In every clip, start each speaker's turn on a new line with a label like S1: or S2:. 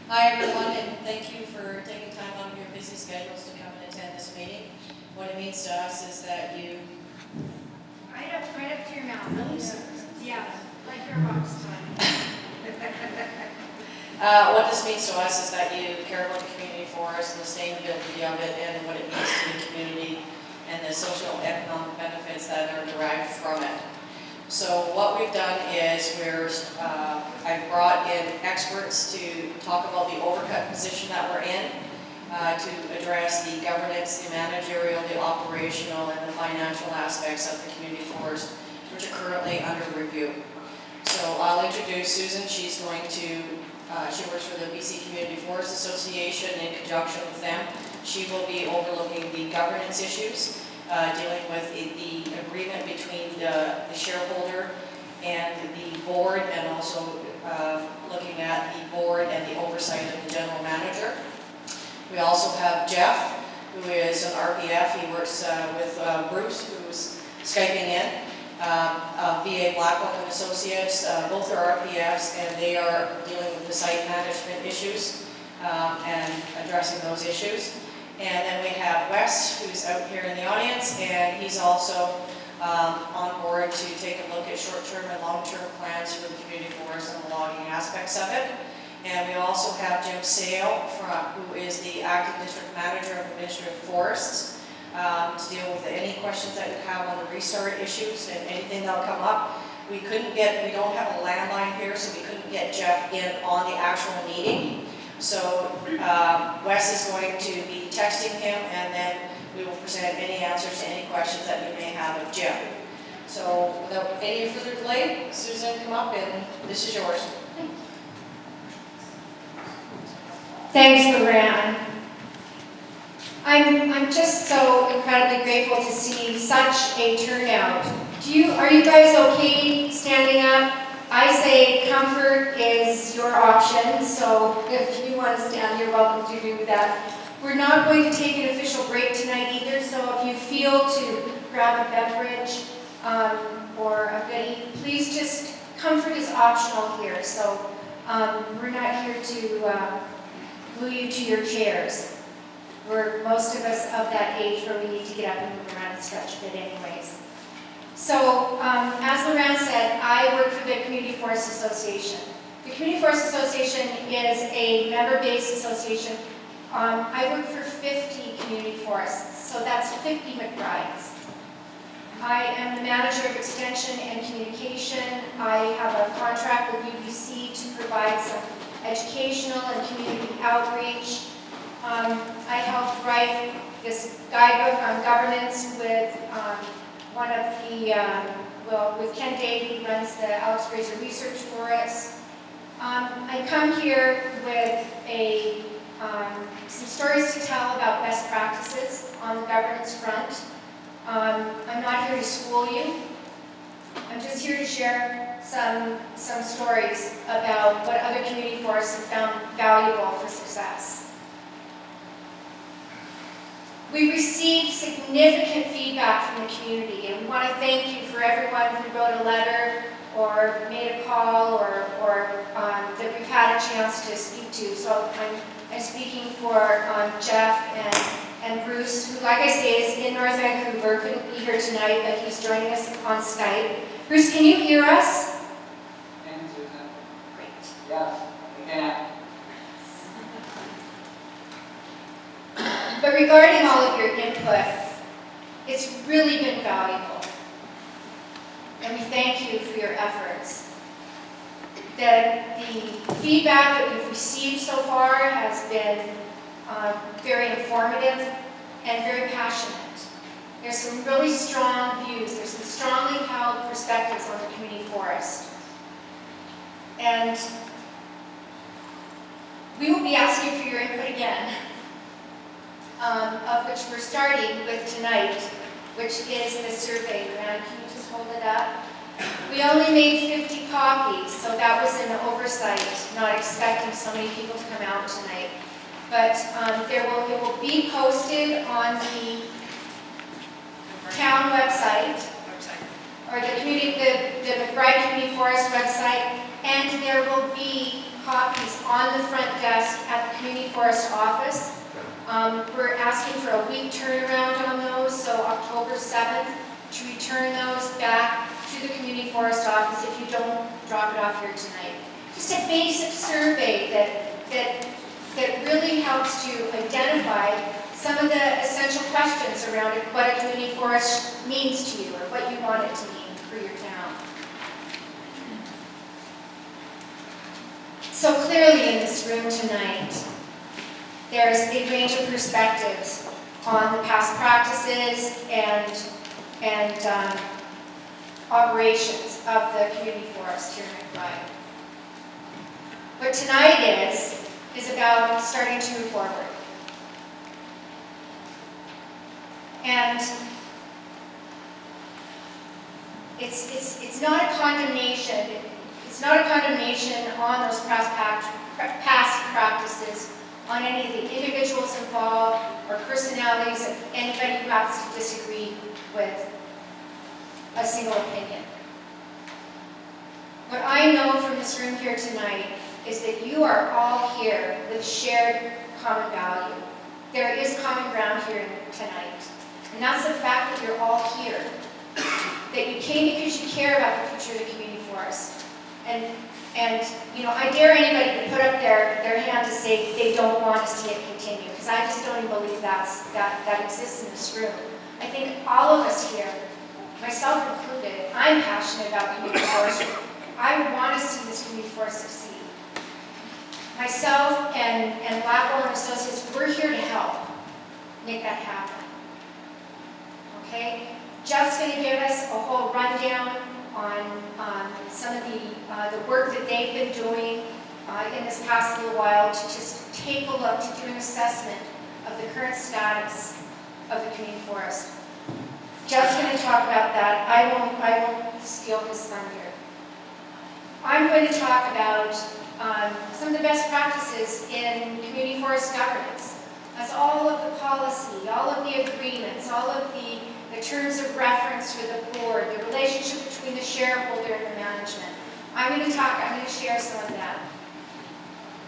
S1: Hi everyone, and thank you for taking time out of your busy schedules to come and attend this meeting. What it means to us is that you...
S2: Right up to your mouth. Yeah, like your box time.
S1: What this means to us is that you care about the community forest and the sustainability of it and what it means to the community and the social and economic benefits that are derived from it. So what we've done is I've brought in experts to talk about the overcut position that we're in, to address the governance, the managerial, the operational, and the financial aspects of the community forest, which are currently under review. So I'll introduce Susan. She's going to, she works for the BC Community Forest Association in conjunction with them. She will be overlooking the governance issues, dealing with the agreement between the shareholder and the board, and also looking at the board and the oversight of the general manager. We also have Jeff, who is an RPF. He works with Bruce, who's Skyping in, VA Blackwell and Associates. Both are RPFs, and they are dealing with the site management issues and addressing those issues. And then we have Wes, who's out here in the audience, and he's also on board to take a look at short-term and long-term plans for the community forest and the logging aspects of it. And we also have Jim Sale, who is the acting district manager of the Ministry of Forests, to deal with any questions that you have on the restart issues and anything that'll come up. We don't have a landline here, so we couldn't get Jeff in on the actual meeting. So Wes is going to be texting him, and then we will present any answers to any questions that you may have of Jim. So without any further delay, Susan, come up, and this is yours.
S2: Thanks, Lorraine. I'm just so incredibly grateful to see such a turnout. Are you guys okay standing up? I say comfort is your option, so if you want to stand, you're welcome to do that. We're not going to take an official break tonight either, so if you feel to grab a beverage or a goodie, please just, comfort is optional here, so we're not here to glue you to your chairs. We're most of us of that age where we need to get up and move around and stretch a bit anyways. So, as Lorraine said, I work for the Community Forest Association. The Community Forest Association is a member-based association. I work for 50 community forests, so that's 50 McBrides. I am the manager of extension and communication. I have a contract with UBC to provide some educational and community outreach. I helped write this guidebook on governance with one of the, with Ken Day, who runs the Alex Fraser Research for us. I come here with some stories to tell about best practices on the governance front. I'm not here to school you. I'm just here to share some stories about what other community forests have found valuable for success. We received significant feedback from the community, and we want to thank you for everyone who wrote a letter or made a call or that we've had a chance to speak to. So I'm speaking for Jeff and Bruce, who, like I say, is in North Vancouver, couldn't be here tonight, but he's joining us on Skype. Bruce, can you hear us?
S3: Can, Susan?
S2: Great.
S3: Yes, I can.
S2: But regarding all of your input, it's really been valuable. And we thank you for your efforts. The feedback that we've received so far has been very informative and very passionate. There's some really strong views. There's some strongly held perspectives on the community forest. And we will be asking for your input again, of which we're starting with tonight, which is the survey. Can you just hold it up? We only made 50 copies, so that was an oversight, not expecting so many people to come out tonight. But it will be posted on the town website, or the McBride Community Forest website, and there will be copies on the front desk at the community forest office. We're asking for a week turnaround on those, so October 7th, to return those back to the community forest office if you don't drop it off here tonight. Just a basic survey that really helps to identify some of the essential questions around what a community forest means to you or what you want it to mean for your town. So clearly in this room tonight, there's a range of perspectives on the past practices and operations of the community forest here in McBride. What tonight is about starting to move forward. And it's not a condemnation. It's not a condemnation on those past practices, on any of the individuals involved or personalities of anybody who happens to disagree with a single opinion. What I know from this room here tonight is that you are all here with shared common value. There is common ground here tonight. And that's the fact that you're all here. That you came because you care about the future of the community forest. And you know, I dare anybody to put up their hand to say they don't want to see it continue, because I just don't even believe that exists in this room. I think all of us here, myself included, I'm passionate about community forestry. I want to see this community forest succeed. Myself and Blackwell and Associates, we're here to help make that happen. Okay? Jeff's going to give us a whole rundown on some of the work that they've been doing in this past little while to just take a look, to do an assessment of the current status of the community forest. Jeff's going to talk about that. I won't steal his thunder. I'm going to talk about some of the best practices in community forest governance. That's all of the policy, all of the agreements, all of the terms of reference for the board, the relationship between the shareholder and the management. I'm going to share some of that.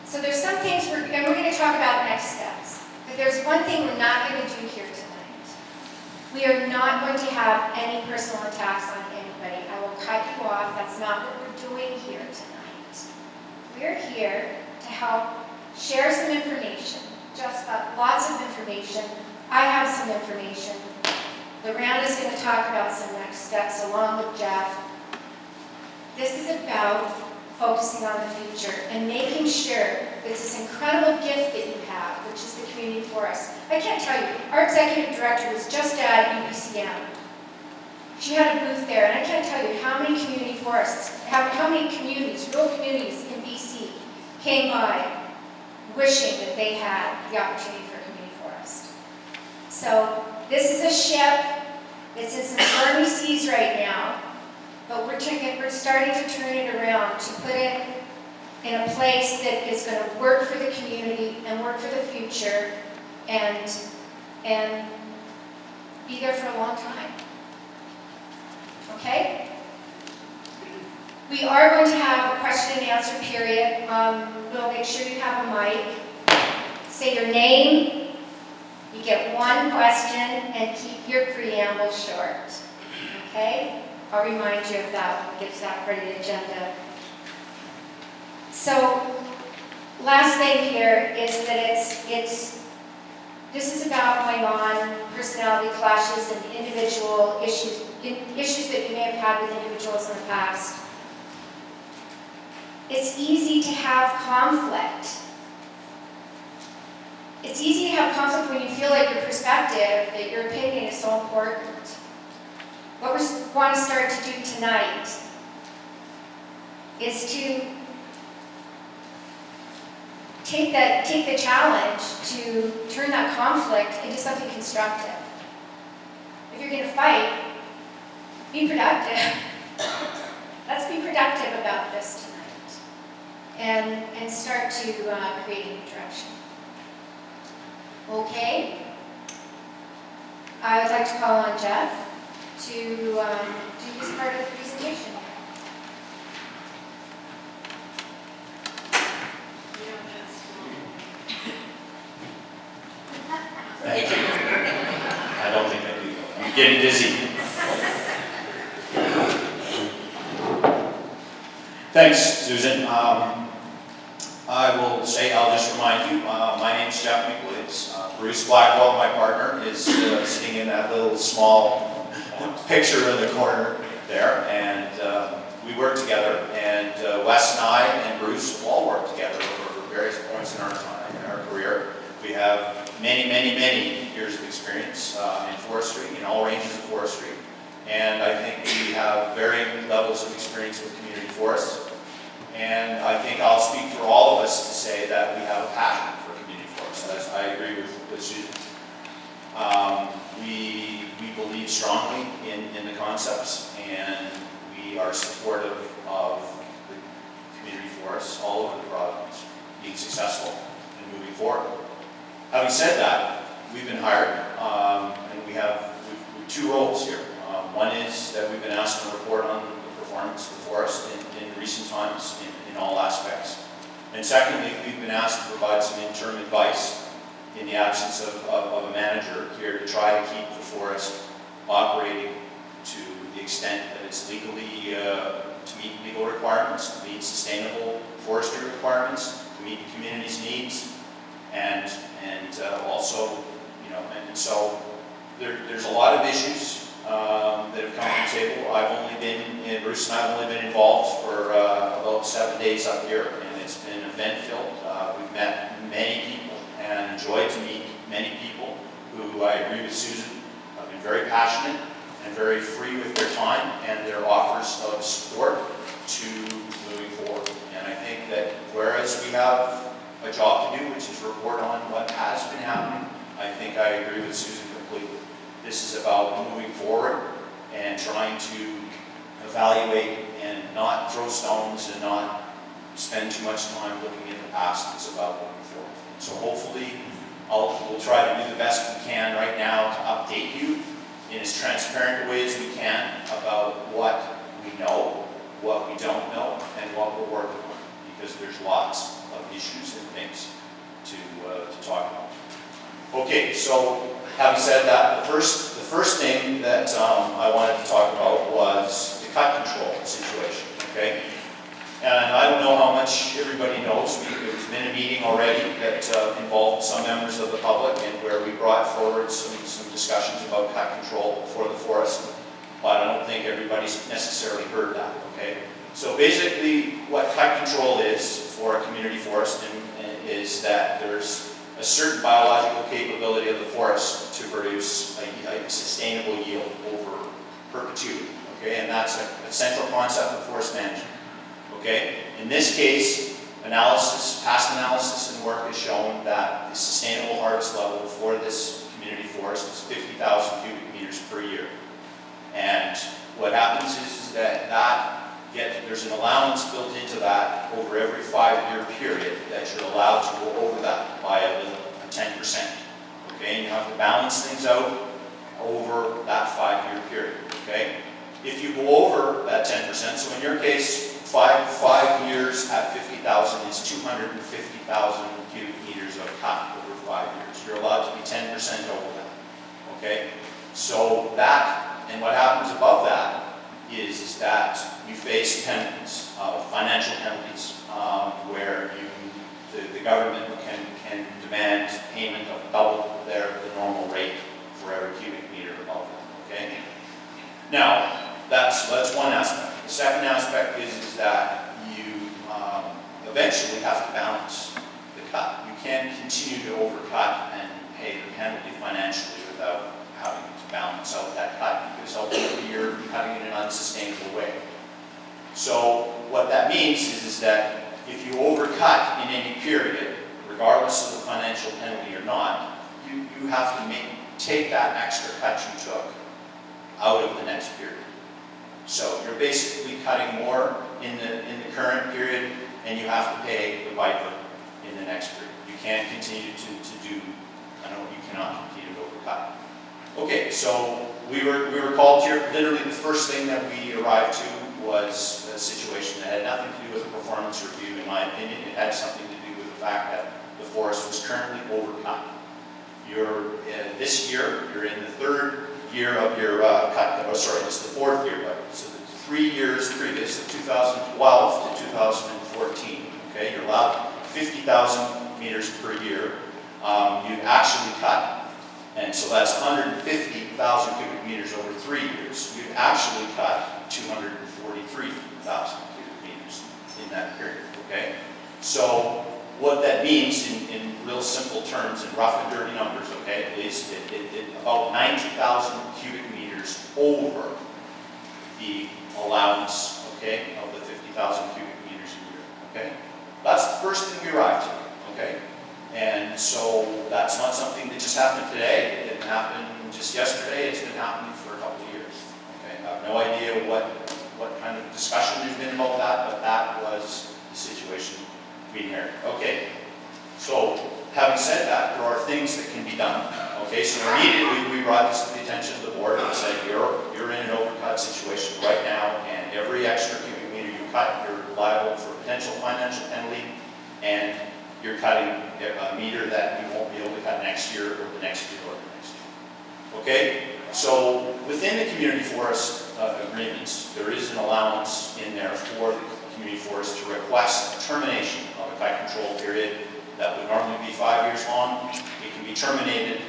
S2: So there's some things we're going to talk about next steps. But there's one thing we're not going to do here tonight. We are not going to have any personal attacks on anybody. I will cut you off. That's not what we're doing here tonight. We're here to help share some information, just lots of information. I have some information. Lorena's going to talk about some next steps along with Jeff. This is about focusing on the future and making sure that this incredible gift that you have, which is the community forest. I can't tell you, our executive director was just at UBCM. She had a booth there, and I can't tell you how many community forests, how many communities, rural communities in BC came by wishing that they had the opportunity for a community forest. So this is a ship that's in some stormy seas right now, but we're starting to turn it around to put it in a place that is going to work for the community and work for the future and be there for a long time. Okay? We are going to have a question and answer period. We'll make sure you have a mic. Say your name. You get one question and keep your preamble short. Okay? I'll remind you of that when we get to that part of the agenda. So, last thing here is that this is about going on personality clashes and individual issues that you may have had with individuals in the past. It's easy to have conflict. It's easy to have conflict when you feel like your perspective, that your opinion is so important. What we want to start to do tonight is to take the challenge to turn that conflict into something constructive. If you're going to fight, be productive. Let's be productive about this tonight and start to create a new direction. Okay? I would like to call on Jeff to do his part of the presentation.
S4: You know, Getting dizzy. Thanks, Susan. I will say, I'll just remind you, my name is Jeff McWilliams. Bruce Blackwell, my partner, is sitting in that little small picture in the corner there, and we work together, and Wes and I and Bruce all work together over various points in our time, in our career. We have many, many, many years of experience in forestry, in all ranges of forestry, and I think we have varying levels of experience with community forests. And I think I'll speak for all of us to say that we have a passion for community forests. As I agree with Susan. We believe strongly in the concepts, and we are supportive of the community forests all over the province being successful and moving forward. Having said that, we've been hired, and we have two roles here. One is that we've been asked to report on the performance of the forest in recent times in all aspects. And secondly, we've been asked to provide some interim advice in the absence of a manager here to try to keep the forest operating to the extent that it's legally, to meet legal requirements, to meet sustainable forestry requirements, to meet the community's needs, and also, and so there's a lot of issues that have come to the table. Bruce and I have only been involved for about 7 days up here, and it's been event-filled. We've met many people and enjoyed to meet many people who, I agree with Susan, have been very passionate and very free with their time and their offers of support to moving forward. And I think that whereas we have a job to do, which is report on what has been happening, I think I agree with Susan completely. This is about moving forward and trying to evaluate and not throw stones and not spend too much time looking at the past. It's about moving forward. So hopefully we'll try to do the best we can right now to update you in as transparent a way as we can about what we know, what we don't know, and what we're working on, because there's lots of issues and things to talk about. Okay, so having said that, the first thing that I wanted to talk about was the cut control situation, okay? And I don't know how much everybody knows. There's been a meeting already that involved some members of the public, and where we brought forward some discussions about cut control for the forest, but I don't think everybody's necessarily heard that, okay? So basically what cut control is for a community forest is that there's a certain biological capability of the forest to produce a sustainable yield over perpetuity, okay? And that's a central concept of forest management, okay? In this case, past analysis and work has shown that the sustainable harvest level for this community forest is 50,000 cubic meters per year. And what happens is that there's an allowance built into that over every 5-year period that you're allowed to go over that by a 10%. Okay, and you have to balance things out over that 5-year period. Okay, if you go over that 10%, so in your case, five years at 50,000 is 250,000 cubic meters of cut over 5 years. You're allowed to be 10% over that. Okay, so that, and what happens above that is that you face penalties, financial penalties, where the government can demand payment of double the normal rate for every cubic meter above that. Okay. Now that's one aspect. The second aspect is that you eventually have to balance the cut. You can't continue to overcut and pay the penalty financially without having to balance out that cut, because ultimately you're cutting in an unsustainable way. So what that means is that if you overcut in any period, regardless of the financial penalty or not, you have to take that extra cut you took out of the next period. So you're basically cutting more in the current period, and you have to pay the viper in the next period. You can't continue to do, you cannot continue to overcut. Okay, so we were called here. Literally the first thing that we arrived to was a situation that had nothing to do with a performance review, in my opinion. It had something to do with the fact that the forest was currently overcut. This year, you're in the third year of your cut, oh sorry, it's the 4th year, but so the 3 years previous, 2012 to 2014, okay, you're allowed 50,000 meters per year. You've actually cut, and so that's 150,000 cubic meters over 3 years. You've actually cut 243,000 cubic meters in that period, okay? So what that means in real simple terms, in rough and dirty numbers, okay, is about 90,000 cubic meters over the allowance, okay, of the 50,000 cubic meters a year, okay? That's the first thing we arrived at, okay? And so that's not something that just happened today. It didn't happen just yesterday. It's been happening for a couple of years, okay? I have no idea what kind of discussion there's been about that, but that was the situation we inherited. Okay, so having said that, there are things that can be done. Okay, so immediately we brought this to the attention of the board and said, you're in an overcut situation right now, and every extra cubic meter you cut, you're liable for potential financial penalty, and you're cutting a meter that you won't be able to cut next year or the next year or the next year. Okay, so within the community forest agreements, there is an allowance in there for the community forest to request a termination of a cut control period that would normally be 5 years long. It can be terminated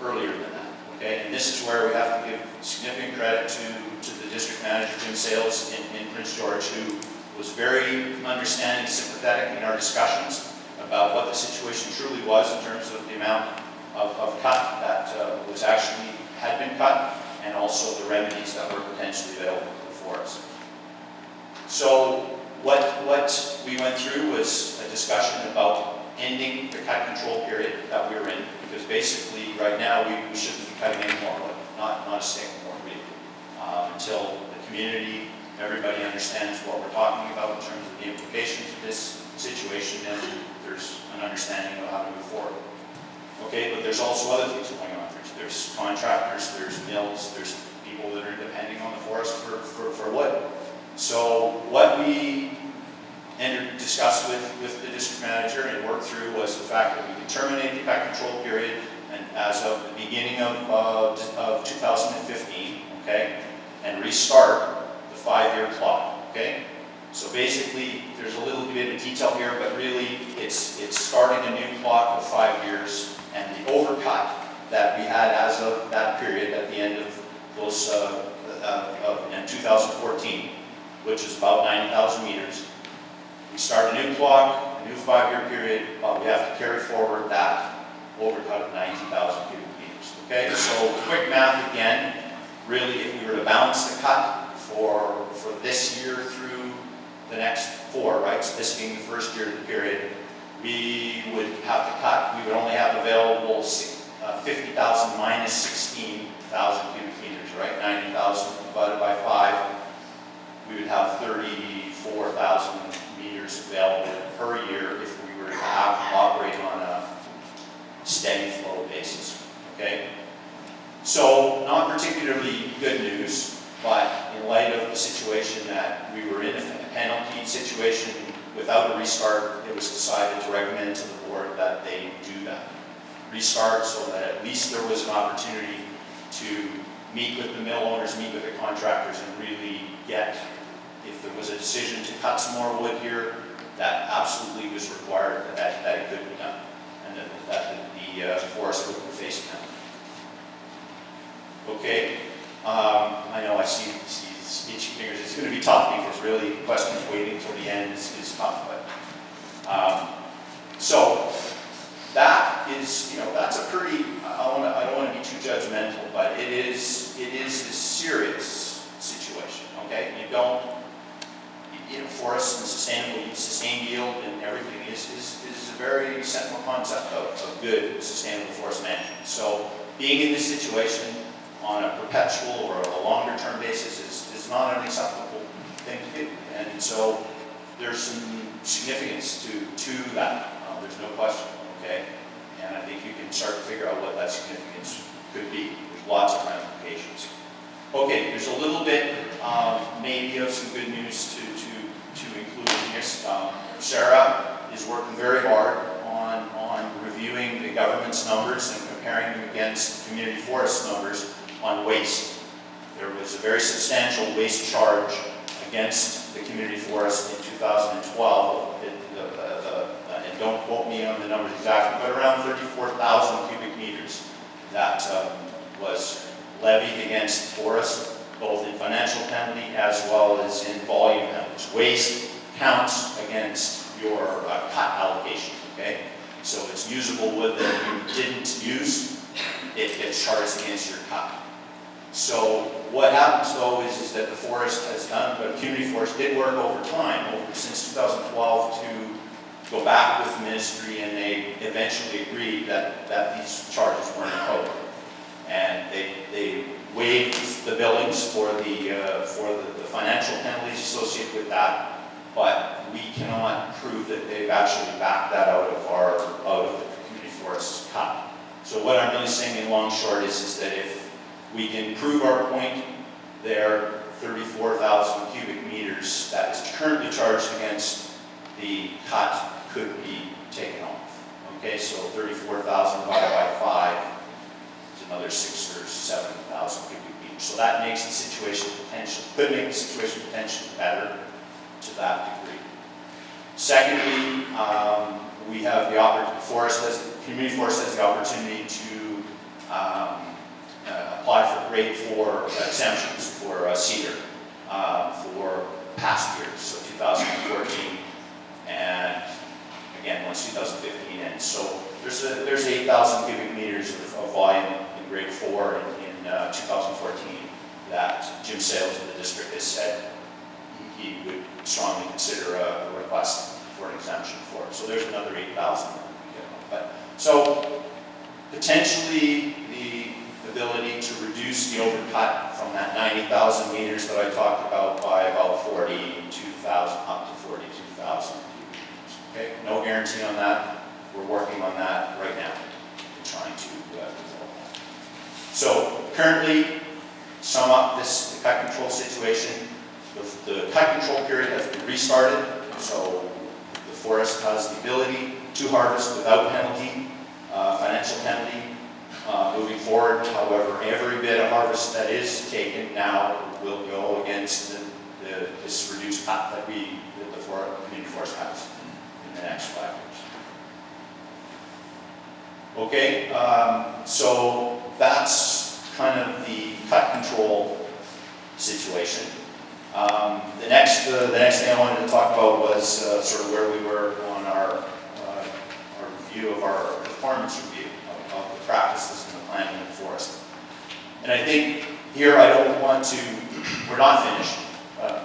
S4: earlier than that, okay? And this is where we have to give significant credit to the district manager, Jim Sales, in Prince George, who was very understanding, sympathetic in our discussions about what the situation truly was in terms of the amount of cut that was actually had been cut, and also the remedies that were potentially available to the forest. So what we went through was a discussion about ending the cut control period that we were in, because basically right now we shouldn't be cutting anymore, but not a stick more really, until the community, everybody understands what we're talking about in terms of the implications of this situation, and there's an understanding of how to move forward. Okay, but there's also other things going on. There's contractors, there's mills, there's people that are depending on the forest for wood. So what we discussed with the district manager and worked through was the fact that we could terminate the cut control period and as of the beginning of 2015, okay, and restart the 5-year clock, okay? So basically, there's a little bit of detail here, but really it's starting a new clock of 5 years, and the overcut that we had as of that period at the end of those in 2014, which is about 90,000 meters. We start a new clock, a new 5-year period, but we have to carry forward that overcut of 90,000 cubic meters. Okay, so quick math again. Really, if we were to balance the cut for this year through the next 4, right? So this being the first year of the period, we would have to cut. We would only have available 50,000 minus 16,000 cubic meters, right? 90,000 divided by 5. We would have 34,000 meters available per year if we were to operate on a steady flow basis, okay? So, not particularly good news, but in light of the situation that we were in, a penalty situation without a restart, it was decided to recommend to the board that they do that. Restart so that at least there was an opportunity to meet with the mill owners, meet with the contractors, and really get, if there was a decision to cut some more wood here, that absolutely was required, that it could be done, and that the forest would face penalty. Okay, I know I see itchy fingers. It's going to be tough because really questions waiting until the end is tough, but so that is, that's a pretty, I don't want to be too judgmental, but it is a serious situation, okay? Forests and sustained yield and everything is a very central concept of good sustainable forest management. So being in this situation on a perpetual or a longer term basis is not an acceptable thing to do. And so there's some significance to that. There's no question, okay? And I think you can start to figure out what that significance could be. There's lots of ramifications. Okay, there's a little bit maybe of some good news to include in this. Sarah is working very hard on reviewing the government's numbers and comparing them against community forest numbers on waste. There was a very substantial waste charge against the community forest in 2012. And don't quote me on the numbers exactly, but around 34,000 cubic meters that was levied against the forest, both in financial penalty as well as in volume penalties. Waste counts against your cut allocation, okay? So it's usable wood that you didn't use, it gets charged against your cut. So what happens though is that the forest has done, the community forest did work over time, since 2012 to go back with the ministry, and they eventually agreed that these charges weren't appropriate. And they waived the billings for the financial penalties associated with that, but we cannot prove that they've actually backed that out of the community forest cut. So what I'm really saying in long short is that if we can prove our point, there 34,000 cubic meters that is currently charged against the cut could be taken off. Okay, so 34,000 divided by 5 is another 6,000 or 7,000 cubic meters. So that makes the situation could make the situation potentially better to that degree. Secondly, we have the community forest has the opportunity to apply for grade 4 exemptions for cedar for past years, so 2014 and again once 2015 ends. So there's 8,000 cubic meters of volume in grade 4 in 2014 that Jim Sales of the district has said he would strongly consider a request for an exemption for. So there's another 8,000 that we get. But so potentially the ability to reduce the overcut from that 90,000 meters that I talked about by about 42,000 up to 42,000 cubic meters. Okay, no guarantee on that. We're working on that right now and trying to resolve that. So currently, sum up the cut control situation. The cut control period has been restarted, so the forest has the ability to harvest without penalty, financial penalty, moving forward. However, every bit of harvest that is taken now will go against this reduced cut that the community forest has in the next 5 years. Okay, so that's kind of the cut control situation. The next thing I wanted to talk about was sort of where we were on our review of our performance review of the practices in the planning of the forest. And I think here we're not finished.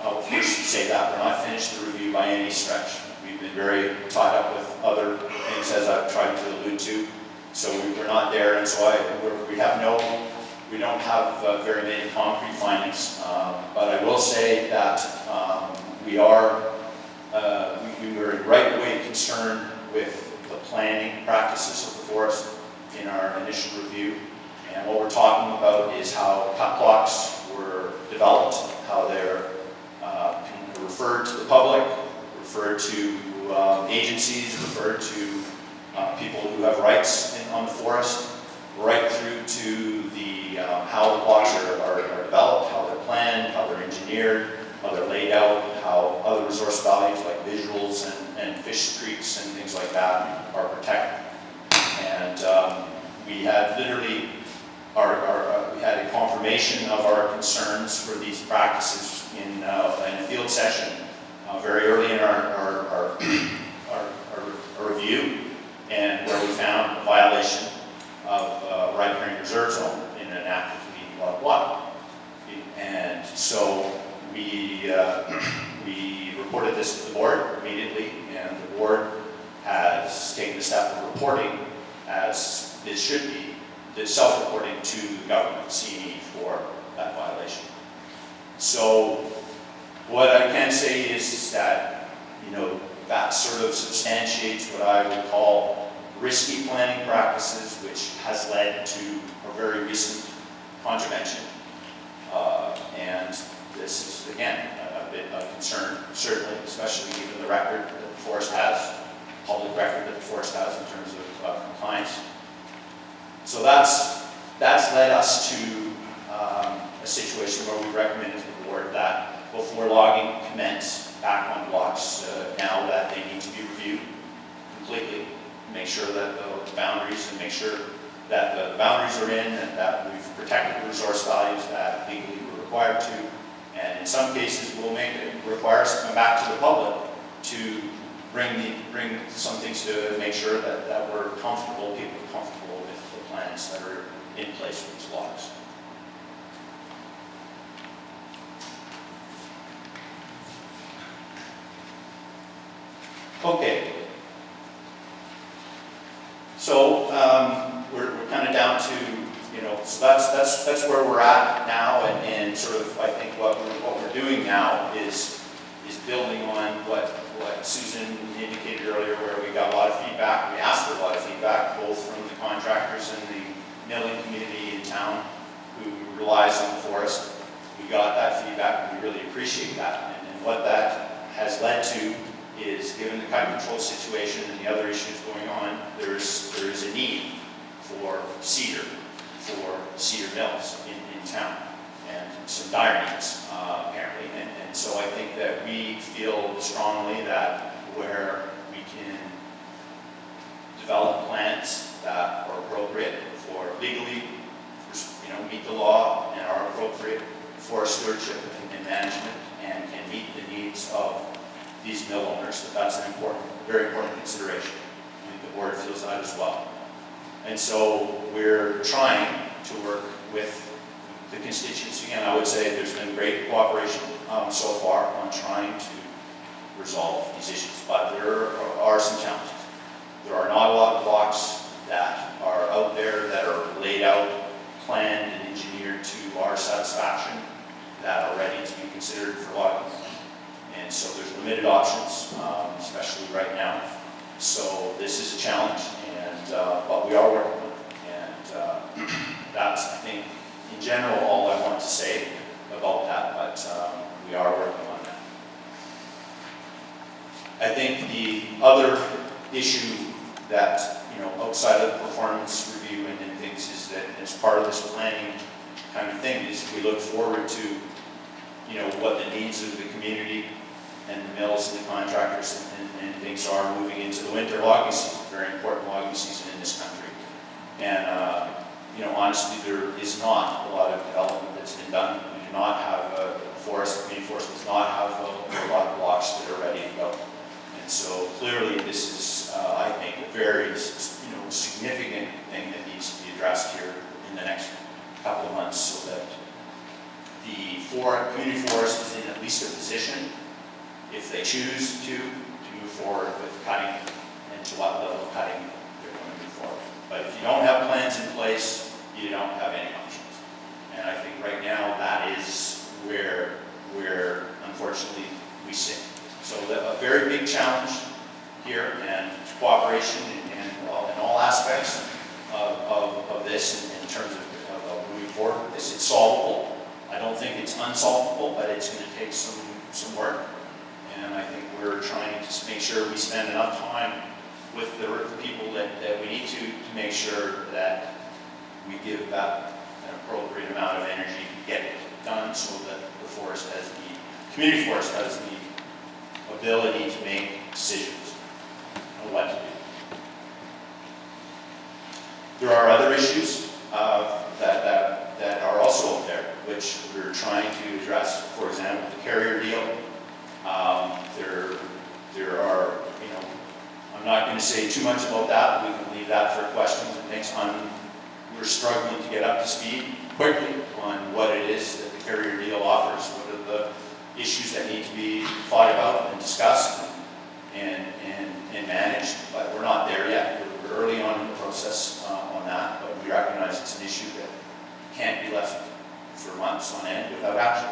S4: I'll first say that we're not finished the review by any stretch. We've been very tied up with other things, as I've tried to allude to. So we're not there, and so we don't have very many concrete findings. But I will say that we were in right way concerned with the planning practices of the forest in our initial review. And what we're talking about is how cut blocks were developed, how they're referred to the public, referred to agencies, referred to people who have rights on the forest, right through to how the blocks are developed, how they're planned, how they're engineered, how they're laid out, how other resource values like visuals and fish creeks and things like that are protected. And we had literally we had a confirmation of our concerns for these practices in a field session very early in our review, and where we found a violation of riparian reserve zone in an active meeting lot of water. And so we reported this to the board immediately, and the board has taken the step of reporting, as it should be, the self-reporting to the government, CNE, for that violation. So what I can say is that, that sort of substantiates what I would call risky planning practices, which has led to a very recent contravention. And this is, again, a bit of concern, certainly, especially given the record that the forest has, public record that the forest has in terms of compliance. So that's led us to a situation where we recommend to the board that before logging commence back on blocks, now that they need to be reviewed completely, make sure that the boundaries, and make sure that the boundaries are in, and that we've protected the resource values that legally we're required to. And in some cases, we'll require us to come back to the public to bring some things to make sure that we're comfortable, people are comfortable with the plans that are in place for these logs. Okay. So we're kind of down to, so that's where we're at now, and sort of I think what we're doing now is building on what Susan indicated earlier, where we got a lot of feedback. We asked for a lot of feedback, both from the contractors and the milling community in town who relies on the forest. We got that feedback, and we really appreciate that. And what that has led to is, given the kite control situation and the other issues going on, there is a need for cedar mills in town, and some dire needs apparently. And so I think that we feel strongly that where we can develop plans that are appropriate for legally, meet the law and are appropriate for stewardship and management, and can meet the needs of these mill owners, that's an very important consideration. I think the board feels that as well. And so we're trying to work with the constituency, and I would say there's been great cooperation so far on trying to resolve these issues, but there are some challenges. There are not a lot of blocks that are out there that are laid out, planned, and engineered to our satisfaction that are ready to be considered for logging. And so there's limited options, especially right now. So this is a challenge, but we are working on it. And that's, I think, in general, all I want to say about that, but we are working on that. I think the other issue that, outside of the performance review and things, is that as part of this planning kind of thing, is we look forward to, what the needs of the community and the mills and the contractors and things are moving into the winter logging season, very important logging season in this country. And, honestly, there is not a lot of development that's been done. We do not have a community forest does not have a lot of blocks that are ready to go. And so clearly this is, I think, a very, significant thing that needs to be addressed here in the next couple of months, so that the community forest is in at least a position, if they choose to move forward with cutting, and to what level of cutting they're going to move forward. But if you don't have plans in place, you don't have any options. And I think right now that is where unfortunately we sit. So a very big challenge here, and cooperation in all aspects of this in terms of moving forward with this. It's solvable. I don't think it's unsolvable, but it's going to take some work. And I think we're trying to make sure we spend enough time with the people that we need to make sure that we give that an appropriate amount of energy to get it done, so that the community forest has the ability to make decisions on what to do. There are other issues that are also out there, which we're trying to address. For example, the carrier deal. There are, I'm not going to say too much about that. We can leave that for questions and things. We're struggling to get up to speed quickly on what it is that the carrier deal offers, what are the issues that need to be thought about and discussed and managed, but we're not there yet. We're early on in the process on that, but we recognize it's an issue that can't be left for months on end without action.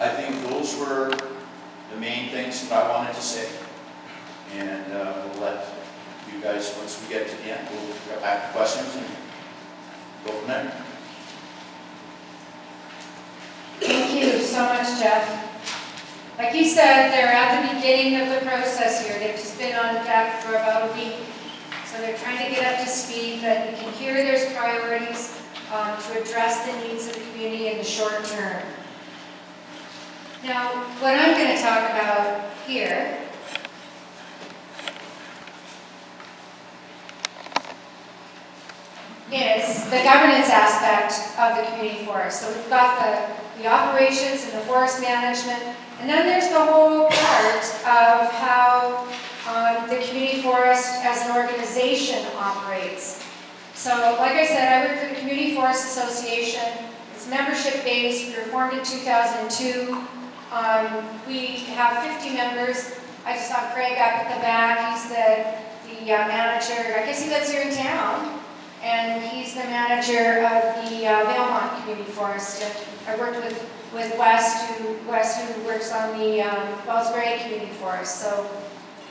S4: I think those were the main things that I wanted to say, and we'll let you guys, once we get to the end, we'll get back to questions and go from there.
S2: Thank you so much, Jeff. Like you said, they're at the beginning of the process here. They've just been on deck for about a week. So they're trying to get up to speed, but you can hear there's priorities. to address the needs of the community in the short term. Now, what I'm going to talk about here is the governance aspect of the community forest. So we've got the operations and the forest management, and then there's the whole part of how the community forest as an organization operates. So like I said, I work for the Community Forest Association. It's membership-based. We were formed in 2002. We have 50 members. I just saw Craig up at the back. He's the manager. I guess he lives here in town. And he's the manager of the Valemont Community Forest. And I worked with West, who works on the Wells Gray Community Forest.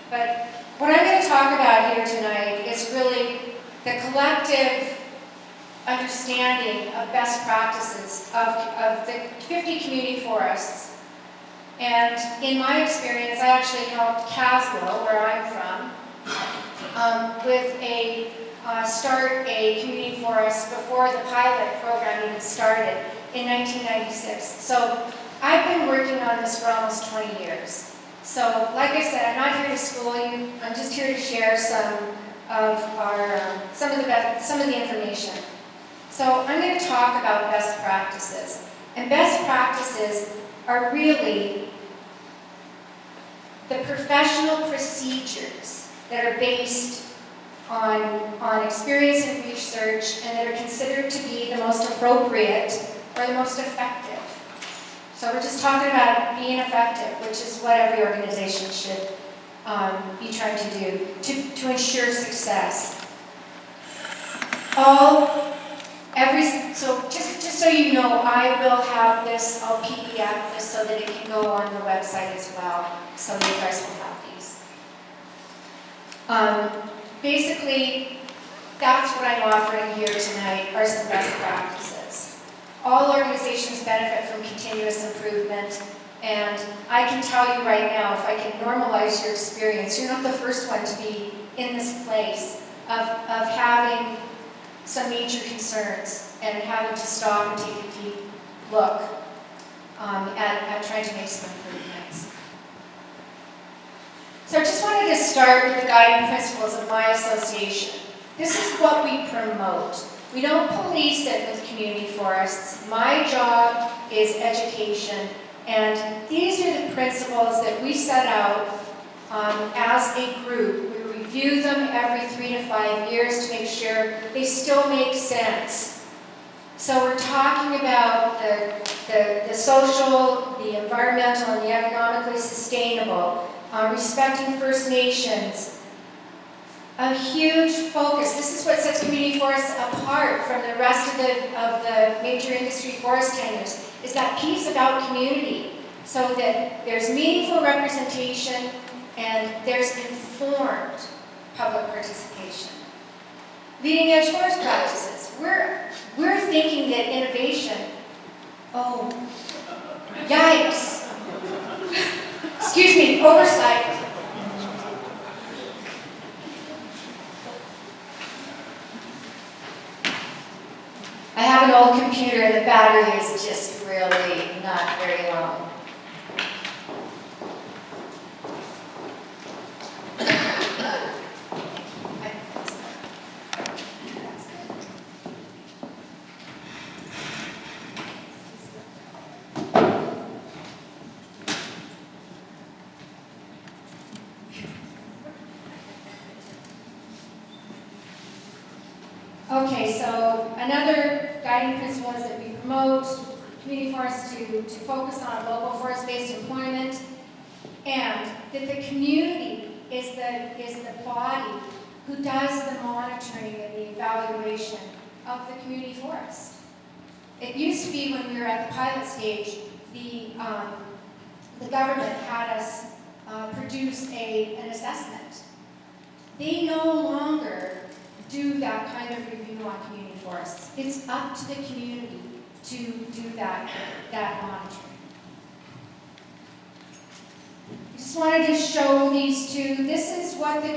S2: But what I'm going to talk about here tonight is really the collective understanding of best practices of the 50 community forests. And in my experience, I actually helped Caswell, where I'm from, with start a community forest before the pilot program even started in 1996. So I've been working on this for almost 20 years. So like I said, I'm not here to school you. I'm just here to share some of the information. So I'm going to talk about best practices. And best practices are really the professional procedures that are based on experience and research and that are considered to be the most appropriate or the most effective. So we're just talking about being effective, which is what every organization should be trying to do to ensure success. So just so you know, I will have this, I'll PDF this so that it can go on the website as well, so you guys will have these. Basically, that's what I'm offering here tonight, are some best practices. All organizations benefit from continuous improvement, and I can tell you right now, if I can normalize your experience, you're not the first one to be in this place of having some major concerns and having to stop and take a deep look at trying to make some improvements. So I just wanted to start with the guiding principles of my association. This is what we promote. We don't police it with community forests. My job is education, and these are the principles that we set out as a group. We review them every 3 to 5 years to make sure they still make sense. So we're talking about the social, the environmental, and the economically sustainable, respecting First Nations. A huge focus. This is what sets community forests apart from the rest of the major industry forest tenures, is that piece about community, so that there's meaningful representation and there's informed public participation. Leading edge forest practices. We're thinking that innovation, oh, yikes. Excuse me, oversight. I have an old computer and the battery is just really not very long. Okay, so another guiding principle is that we promote community forests to focus on local forest-based employment, and that the community is the body who does the monitoring and the evaluation of the community forest. It used to be when we were at the pilot stage, the government had us produce an assessment. They no longer do that kind of review on community forests. It's up to the community to do that monitoring. I just wanted to show these two. This is what the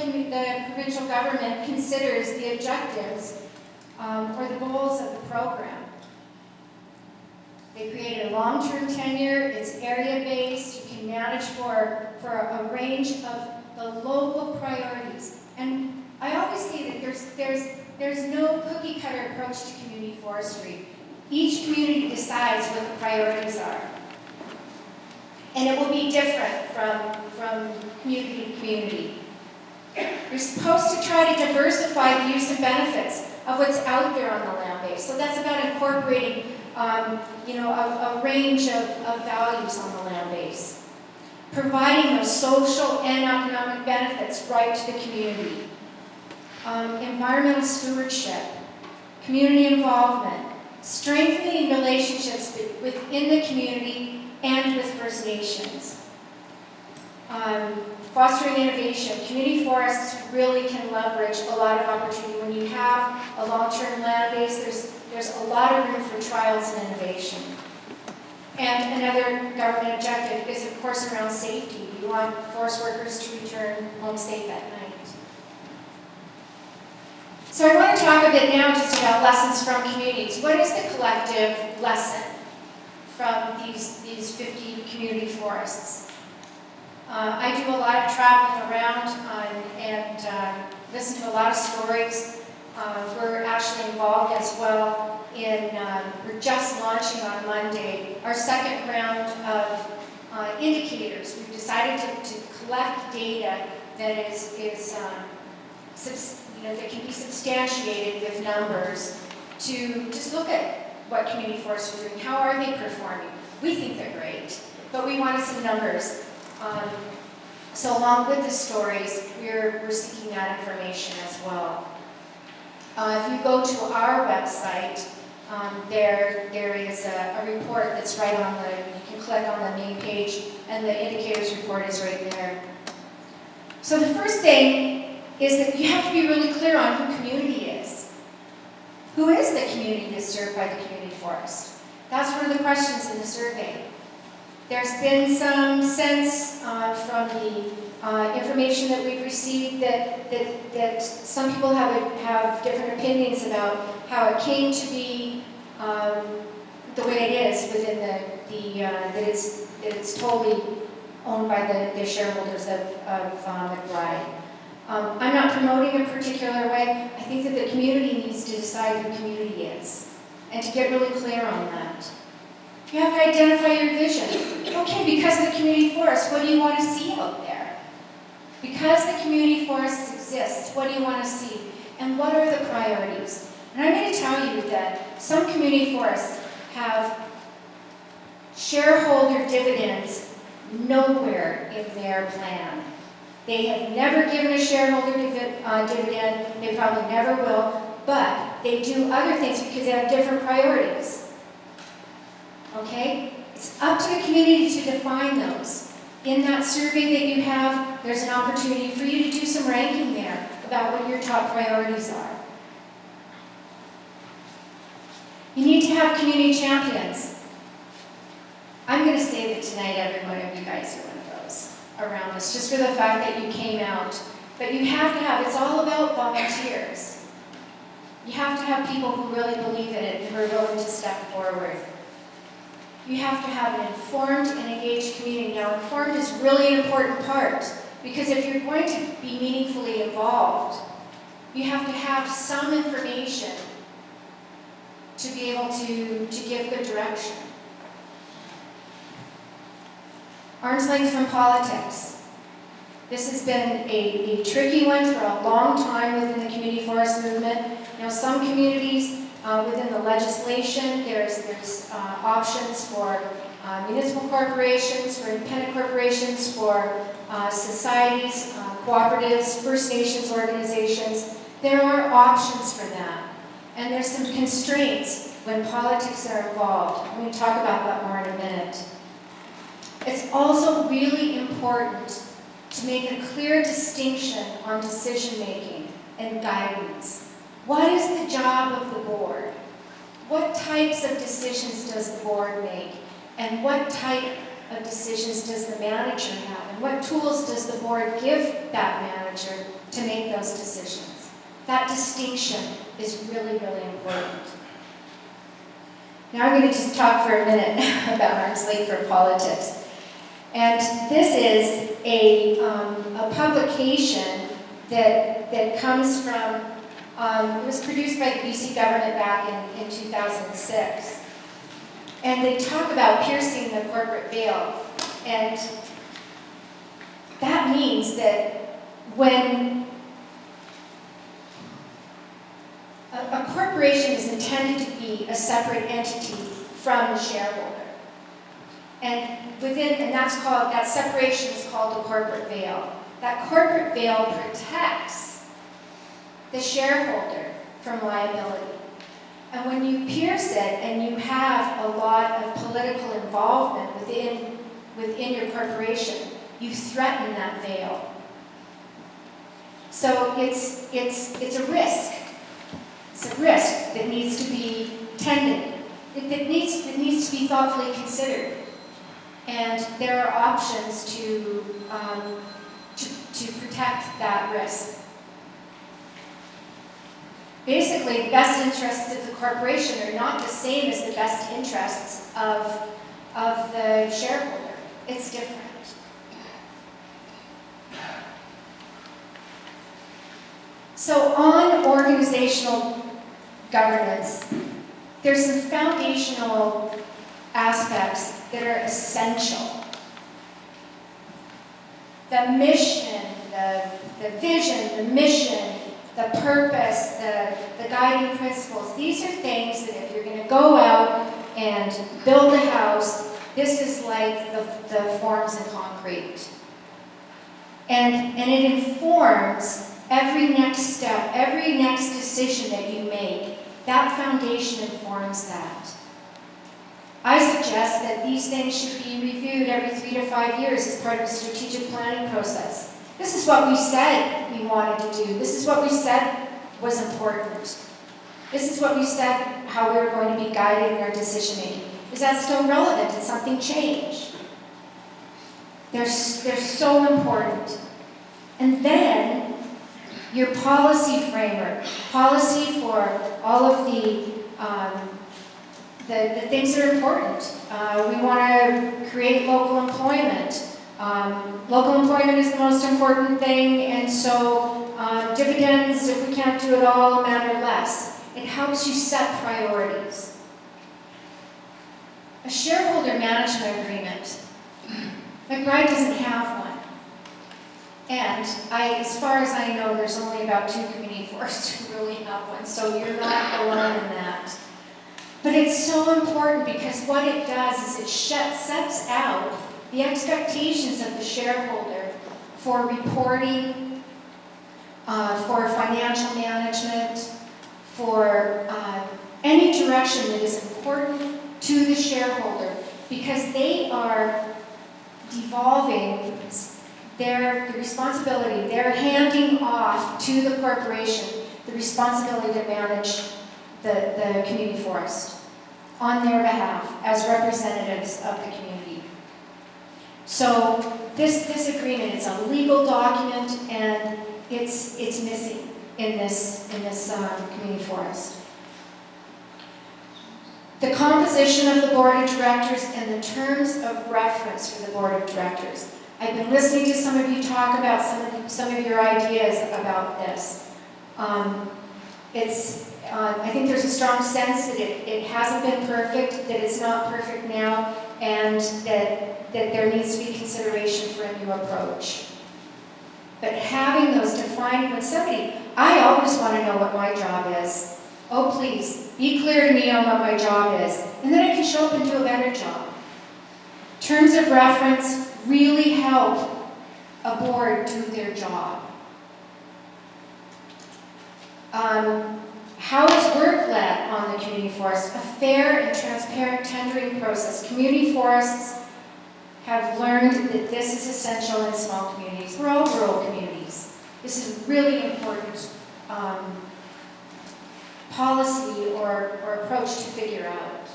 S2: provincial government considers the objectives or the goals of the program. They create a long-term tenure, it's area-based, you can manage for a range of the local priorities. And I always say that there's no cookie-cutter approach to community forestry. Each community decides what the priorities are. And it will be different from community to community. You're supposed to try to diversify the use and benefits of what's out there on the land base. So that's about incorporating a range of values on the land base. Providing those social and economic benefits right to the community. Environmental stewardship, community involvement, strengthening relationships within the community and with First Nations. Fostering innovation. Community forests really can leverage a lot of opportunity. When you have a long-term land base, there's a lot of room for trials and innovation. And another government objective is, of course, around safety. We want forest workers to return home safe at night. So I want to talk a bit now just about lessons from communities. What is the collective lesson from these 50 community forests? I do a lot of traveling around and listen to a lot of stories. We're actually involved as well in, we're just launching on Monday our second round of indicators. We've decided to collect data that that can be substantiated with numbers to just look at what community forests are doing. How are they performing? We think they're great, but we wanted some numbers. So along with the stories, we're seeking that information as well. If you go to our website, there is a report that's right on you can click on the main page, and the indicators report is right there. So the first thing is that you have to be really clear on who community is. Who is the community that's served by the community forest? That's one of the questions in the survey. There's been some sense from the information that we've received that some people have different opinions about how it came to be the way it is within that it's totally owned by the shareholders of McBride. I'm not promoting a particular way. I think that the community needs to decide who community is and to get really clear on that. You have to identify your vision. Okay, because of the community forest, what do you want to see out there? Because the community forest exists, what do you want to see? And what are the priorities? And I'm going to tell you that some community forests have shareholder dividends nowhere in their plan. They have never given a shareholder dividend, they probably never will, but they do other things because they have different priorities. Okay? It's up to the community to define those. In that survey that you have, there's an opportunity for you to do some ranking there about what your top priorities are. You need to have community champions. I'm going to say that tonight every one of you guys are one of those around this, just for the fact that you came out. But you have to have, it's all about volunteers. You have to have people who really believe in it and who are willing to step forward. You have to have an informed and engaged community. Now, informed is really an important part, because if you're going to be meaningfully involved, you have to have some information to be able to give good direction. Arm's length from politics. This has been a tricky one for a long time within the community forest movement. Now, some communities within the legislation, there's options for municipal corporations, for independent corporations, for societies, cooperatives, First Nations organizations. There are options for that. And there's some constraints when politics are involved. I'm going to talk about that more in a minute. It's also really important to make a clear distinction on decision-making and guidance. What is the job of the board? What types of decisions does the board make? And what type of decisions does the manager have? And what tools does the board give that manager to make those decisions? That distinction is really, really important. Now I'm going to just talk for a minute about Arms Lake for politics. And this is a publication that comes from, it was produced by the BC government back in 2006. And they talk about piercing the corporate veil. And that means that when a corporation is intended to be a separate entity from the shareholder. And that separation is called the corporate veil. That corporate veil protects the shareholder from liability. And when you pierce it and you have a lot of political involvement within your corporation, you threaten that veil. So it's a risk. It's a risk that needs to be tended. That needs to be thoughtfully considered. And there are options to protect that risk. Basically, the best interests of the corporation are not the same as the best interests of the shareholder. It's different. So on organizational governance, there's some foundational aspects that are essential. The mission, the vision, the mission, the purpose, the guiding principles. These are things that if you're going to go out and build a house, this is like the forms in concrete. And it informs every next step, every next decision that you make. That foundation informs that. I suggest that these things should be reviewed every 3 to 5 years as part of a strategic planning process. This is what we said we wanted to do. This is what we said was important. This is what we said how we were going to be guided in our decision making. Is that still relevant? Did something change? They're so important. And then your policy framework, policy for all of the things that are important. We want to create local employment. Local employment is the most important thing, and so dividends, if we can't do it all, matter less. It helps you set priorities. A shareholder management agreement. McBride doesn't have one. And as far as I know, there's only about 2 community forests who really have one, so you're not alone in that. But it's so important because what it does is it sets out the expectations of the shareholder for reporting, for financial management, for any direction that is important to the shareholder, because they are devolving the responsibility, they're handing off to the corporation the responsibility to manage the community forest on their behalf as representatives of the community. So this agreement is a legal document, and it's missing in this community forest. The composition of the board of directors and the terms of reference for the board of directors. I've been listening to some of you talk about some of your ideas about this. I think there's a strong sense that it hasn't been perfect, that it's not perfect now, and that there needs to be consideration for a new approach. But having those defined with somebody, I always want to know what my job is. Oh, please, be clear to me on what my job is, and then I can show up and do a better job. Terms of reference really help a board do their job. How is work led on the community forest? A fair and transparent tendering process. Community forests have learned that this is essential in small communities. We're all rural communities. This is a really important policy or approach to figure out.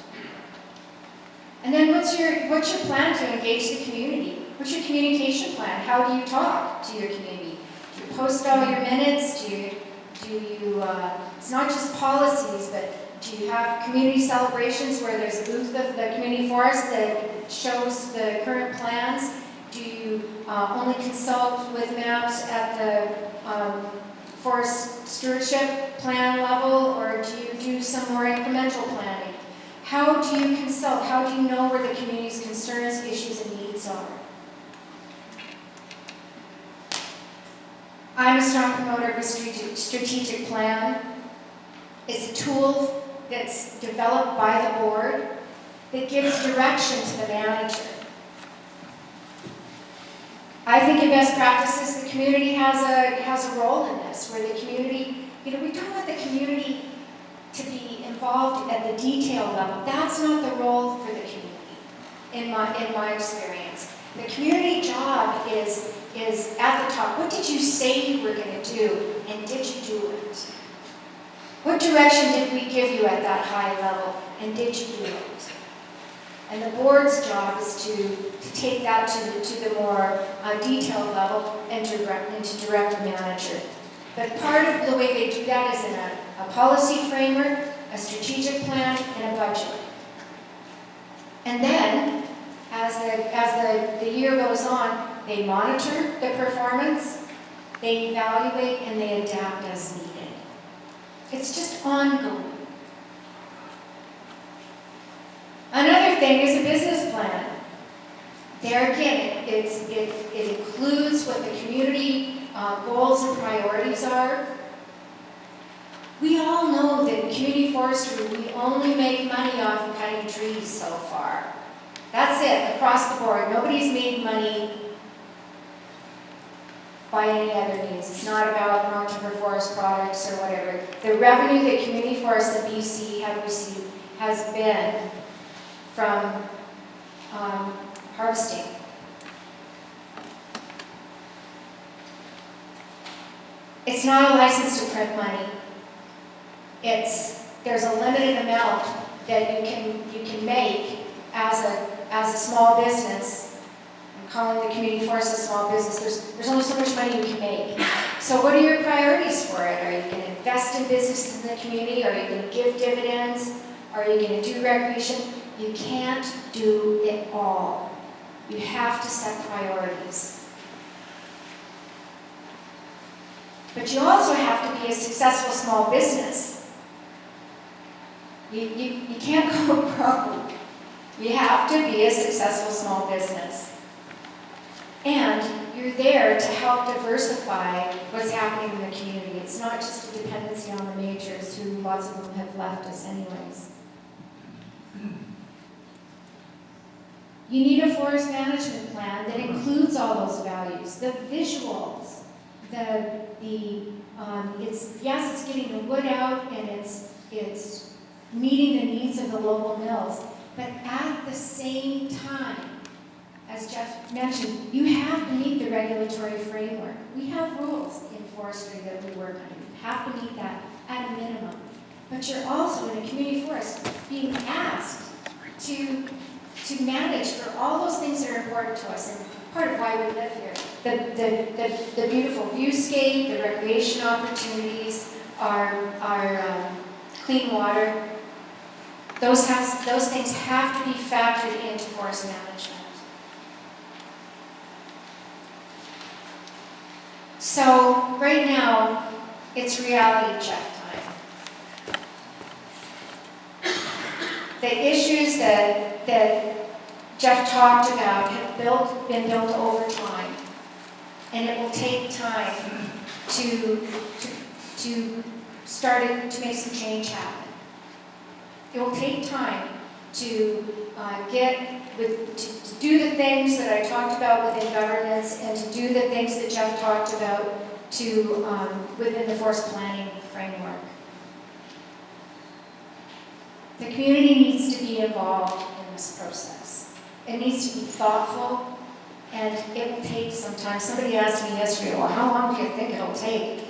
S2: And then what's your plan to engage the community? What's your communication plan? How do you talk to your community? Do you post all your minutes? Do Do you, it's not just policies, but do you have community celebrations where there's a booth of the community forest that shows the current plans? Do you only consult with maps at the forest stewardship plan level, or do you do some more incremental planning? How do you consult? How do you know where the community's concerns, issues, and needs are? I'm a strong promoter of a strategic plan. It's a tool that's developed by the board that gives direction to the manager. I think in best practices, the community has a role in this, where the community, we don't want the community to be involved at the detail level. That's not the role for the community, in my experience. The community job is at the top. What did you say you were going to do, and did you do it? What direction did we give you at that high level, and did you do it? And the board's job is to take that to the more detailed level and to direct the manager. But part of the way they do that is in a policy framework, a strategic plan, and a budget. And then, as the year goes on, they monitor the performance, they evaluate, and they adapt as needed. It's just ongoing. Another thing is a business plan. There again, it includes what the community goals and priorities are. We all know that in community forestry, we only make money off of cutting trees so far. That's it, across the board. Nobody's made money by any other means. It's not about long-term forest products or whatever. The revenue that community forests in BC have received has been from harvesting. It's not a license to print money. There's a limited amount that you can make as a small business. I'm calling the community forest a small business. There's only so much money you can make. So what are your priorities for it? Are you going to invest in businesses in the community? Are you going to give dividends? Are you going to do recreation? You can't do it all. You have to set priorities. But you also have to be a successful small business. You can't go broke. You have to be a successful small business. And you're there to help diversify what's happening in the community. It's not just a dependency on the majors, who lots of them have left us anyways. You need a forest management plan that includes all those values, the visuals, it's getting the wood out and it's meeting the needs of the local mills. But at the same time, as Jeff mentioned, you have to meet the regulatory framework. We have rules in forestry that we work on. You have to meet that at a minimum. But you're also in a community forest being asked to manage for all those things that are important to us and part of why we live here. The beautiful viewscape, the recreation opportunities, our clean water. Those things have to be factored into forest management. So right now, it's reality check time. The issues that Jeff talked about have been built over time, and it will take time to make some change happen. It will take time to do the things that I talked about within governance, and to do the things that Jeff talked about within the forest planning framework. The community needs to be involved in this process. It needs to be thoughtful, and it will take some time. Somebody asked me yesterday, well, how long do you think it'll take?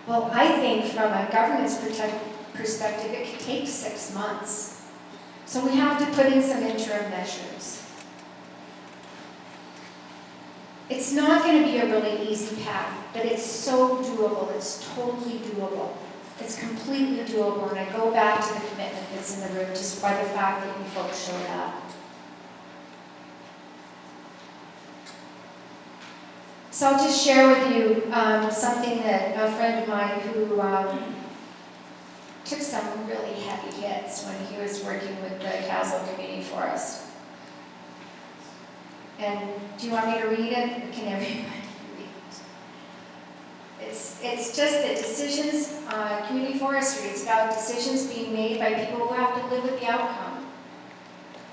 S2: Well, I think from a governance perspective, it could take 6 months. So we have to put in some interim measures. It's not going to be a really easy path, but it's so doable. It's totally doable. It's completely doable, and I go back to the commitment that's in the room just by the fact that you folks showed up. So I'll just share with you something that a friend of mine who took some really heavy hits when he was working with the Castle Community Forest. And do you want me to read it? Can everybody read it? It's just that decisions, community forestry, it's about decisions being made by people who have to live with the outcome.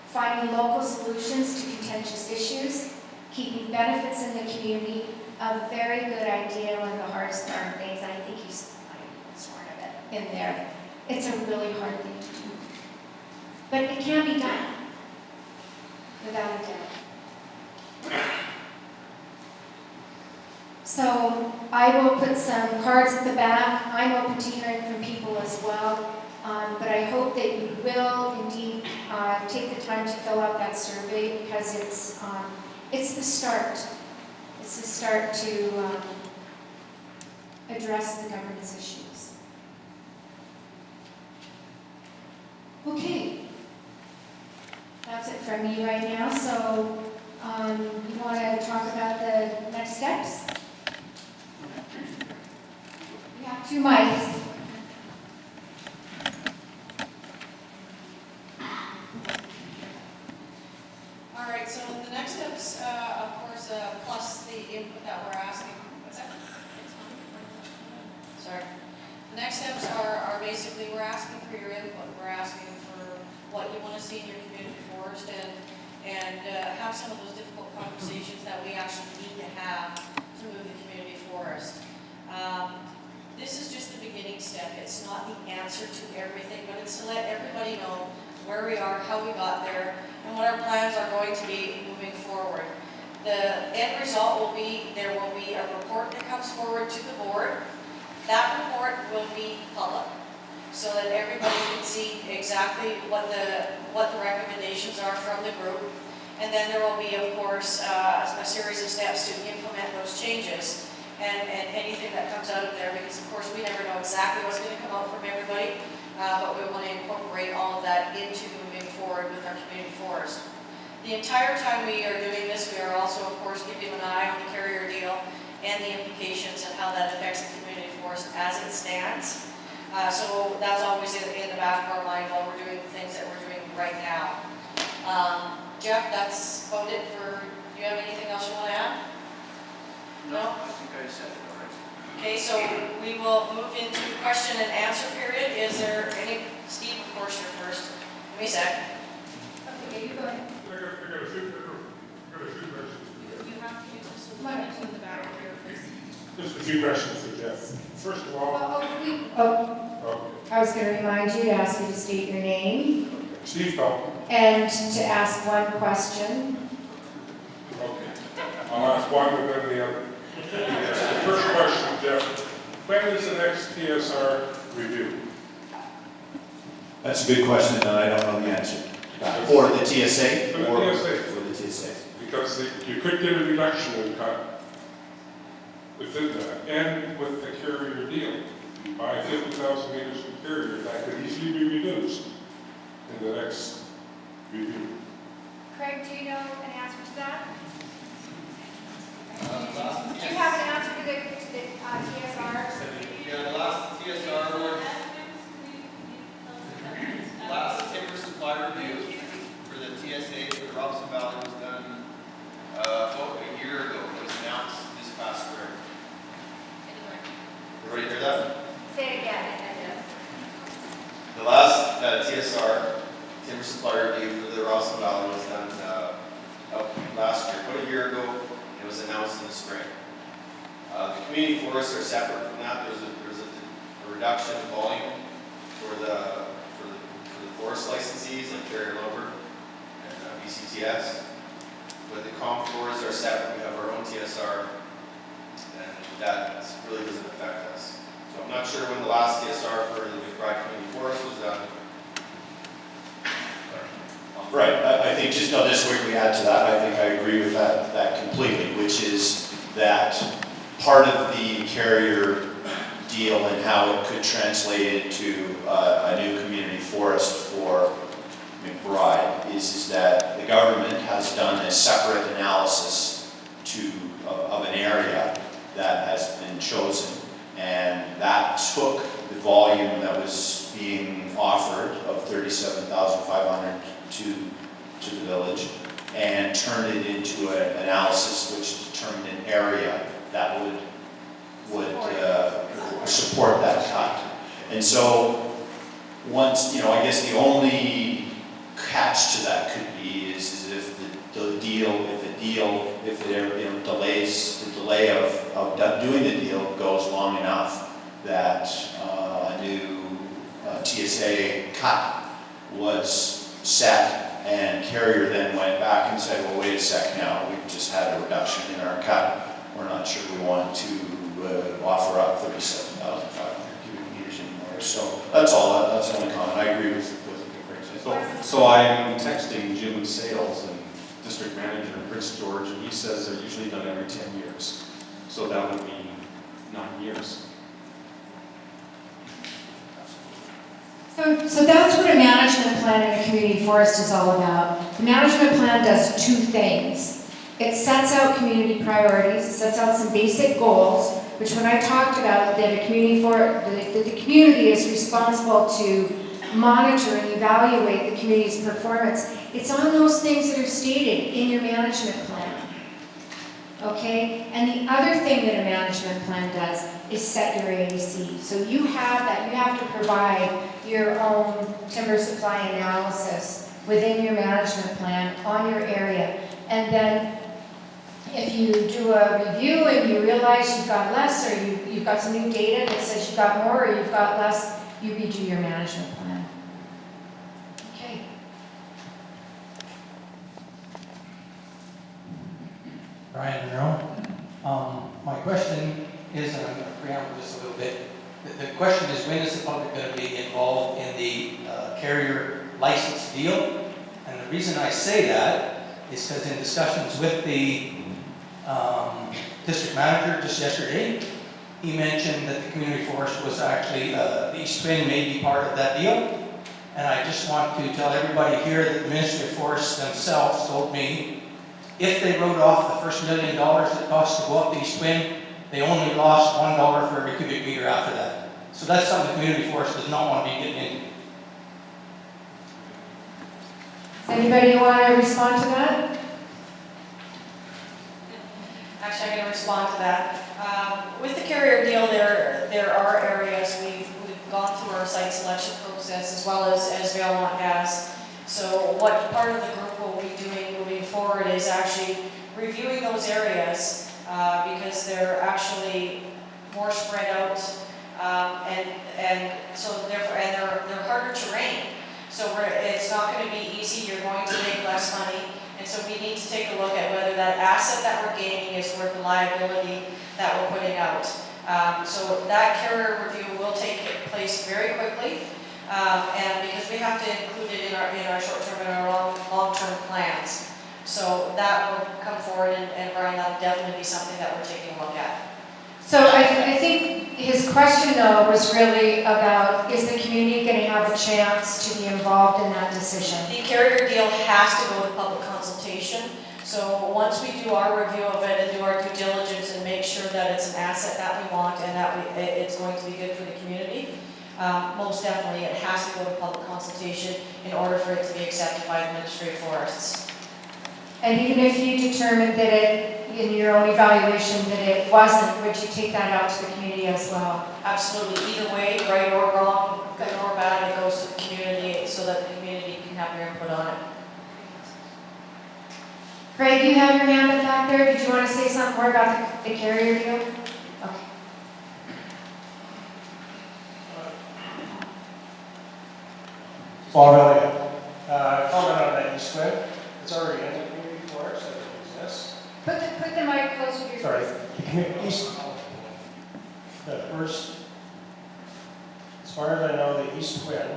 S2: Finding local solutions to contentious issues, keeping benefits in the community, a very good idea, one of the hardest darn things, and I think he's sworn of it in there. It's a really hard thing to do. But it can be done, without a doubt. So I will put some cards at the back. I'm open to hearing from people as well. But I hope that you will indeed take the time to fill out that survey, because it's the start. It's the start to address the governance issues. Okay, that's it from me right now. So you want to talk about the next steps? We have 2 mics.
S1: All right, so the next steps, of course, plus the input that we're asking. What's that? Sorry. The next steps are basically, we're asking for your input. We're asking for what you want to see in your community forest, and have some of those difficult conversations that we actually need to have to move the community forest. This is just the beginning step. It's not the answer to everything, but it's to let everybody know where we are, how we got there, and what our plans are going to be moving forward. The end result will be, there will be a report that comes forward to the board. That report will be public, so that everybody can see exactly what the recommendations are from the group. And then there will be, of course, a series of steps to implement those changes and anything that comes out of there, because of course we never know exactly what's going to come out from everybody, but we want to incorporate all of that into moving forward with our community forest. The entire time we are doing this, we are also, of course, keeping an eye on the carrier deal and the implications and how that affects the community forest as it stands. So that's always in the back of our mind while we're doing the things that we're doing right now. Jeff, that's about it for, do you have anything else you want to add? No?
S4: I think I said it already.
S1: Okay, so we will move into question and answer period. Is there any, Steve, of course, you're first. Give me a sec.
S2: Okay, you go ahead.
S5: I got a few questions.
S1: You have to use this in the back here first.
S5: Just a few questions for Jeff. First of all,
S2: I was going to remind you to ask you to state your name
S5: Steve Pelton.
S2: and to ask one question.
S5: Okay. I'll ask one and then the other. The first question, Jeff. When is the next TSR review?
S4: That's a good question, and I don't know the answer. For the TSA?
S5: For the
S4: or
S5: TSA.
S4: For the TSA.
S5: Because you could get a reduction in cut within that, and with the carrier deal. You buy 50,000 meters from carrier, that could easily be reduced in the next review.
S2: Craig, do you know an answer to that? Do
S6: Last
S2: you have an answer to the TSR?
S6: Yeah, the last TSR was, last timber supply review for the TSA for the Robson Valley was done about a year ago. It was announced this past spring. Everybody hear that?
S2: Say it again.
S6: The last TSR timber supply review for the Robson Valley was done last year, about a year ago. It was announced in the spring. The community forests are separate from that. There's a reduction in volume for the forest licensees like Carrier Lumber and BCTS. But the comp forests are separate. We have our own TSR, and that really doesn't affect us. So I'm not sure when the last TSR for the McBride Community Forest was done.
S4: Right, I think just on this, we add to that, I think I agree with that completely. which is that part of the carrier deal and how it could translate into a new community forest for McBride is that the government has done a separate analysis of an area that has been chosen, and that took the volume that was being offered of 37,500 to the village and turned it into an analysis which determined an area that would support that cut. And so once, I guess the only catch to that could be is if the delay of doing the deal goes long enough that a new TSA cut was set, and carrier then went back and said, well, wait a sec now, we've just had a reduction in our cut. We're not sure we want to offer up 37,500 cubic meters anymore. So that's all, that's the only comment. I agree with
S7: So I'm texting Jim Sales and District Manager Chris George, and he says they're usually done every 10 years. So that would be 9 years.
S2: So that's what a management plan in a community forest is all about. The management plan does two things. It sets out community priorities, it sets out some basic goals, which when I talked about that a community the community is responsible to monitor and evaluate the community's performance, it's on those things that are stated in your management plan. Okay? And the other thing that a management plan does is set your AAC. So you have that, you have to provide your own timber supply analysis within your management plan on your area. And then if you do a review and you realize you've got less, or you've got some new data that says you've got more or you've got less, you redo your management plan. Okay.
S8: Brian Monroe. My question is, and I'm going to preamble just a little bit, the question is, when is the public going to be involved in the carrier license deal? And the reason I say that is because in discussions with the district manager just yesterday, he mentioned that the community forest was actually, the East Twin may be part of that deal. And I just want to tell everybody here that the Ministry of Forests themselves told me if they wrote off the first $1 million it cost to go up the East Twin, they only lost $1 for every cubic meter after that. So that's something the community forest does not want to be getting into.
S2: Does anybody want to respond to that?
S1: Actually, I'm going to respond to that. With the carrier deal, there are areas we've gone through our site selection process as well as Valemont has. So what part of the group will be doing moving forward is actually reviewing those areas because they're actually more spread out and so therefore they're harder terrain. So it's not going to be easy. You're going to make less money. And so we need to take a look at whether that asset that we're gaining is worth the liability that we're putting out. So that carrier review will take place very quickly, and because we have to include it in our short-term and our long-term plans. So that will come forward, and Brian, that'll definitely be something that we're taking a look at.
S2: So I think his question though was really about, is the community going to have a chance to be involved in that decision?
S1: The carrier deal has to go to public consultation. So once we do our review of it and do our due diligence and make sure that it's an asset that we want and that it's going to be good for the community, most definitely it has to go to public consultation in order for it to be accepted by the Ministry of Forests.
S2: And even if you determined that in your own evaluation that it wasn't, would you take that out to the community as well?
S1: Absolutely. Either way, right or wrong, good or bad, it goes to the community so that the community can have their input on it.
S2: Craig, you have your hand up back there. Did you want to say something more about the carrier deal? Okay.
S9: Paul Elliott. Comment on that East Twin. It's already in the community forest as it exists.
S2: Put the mic close to your
S9: Sorry.
S2: face.
S9: The first, as far as I know, the East Twin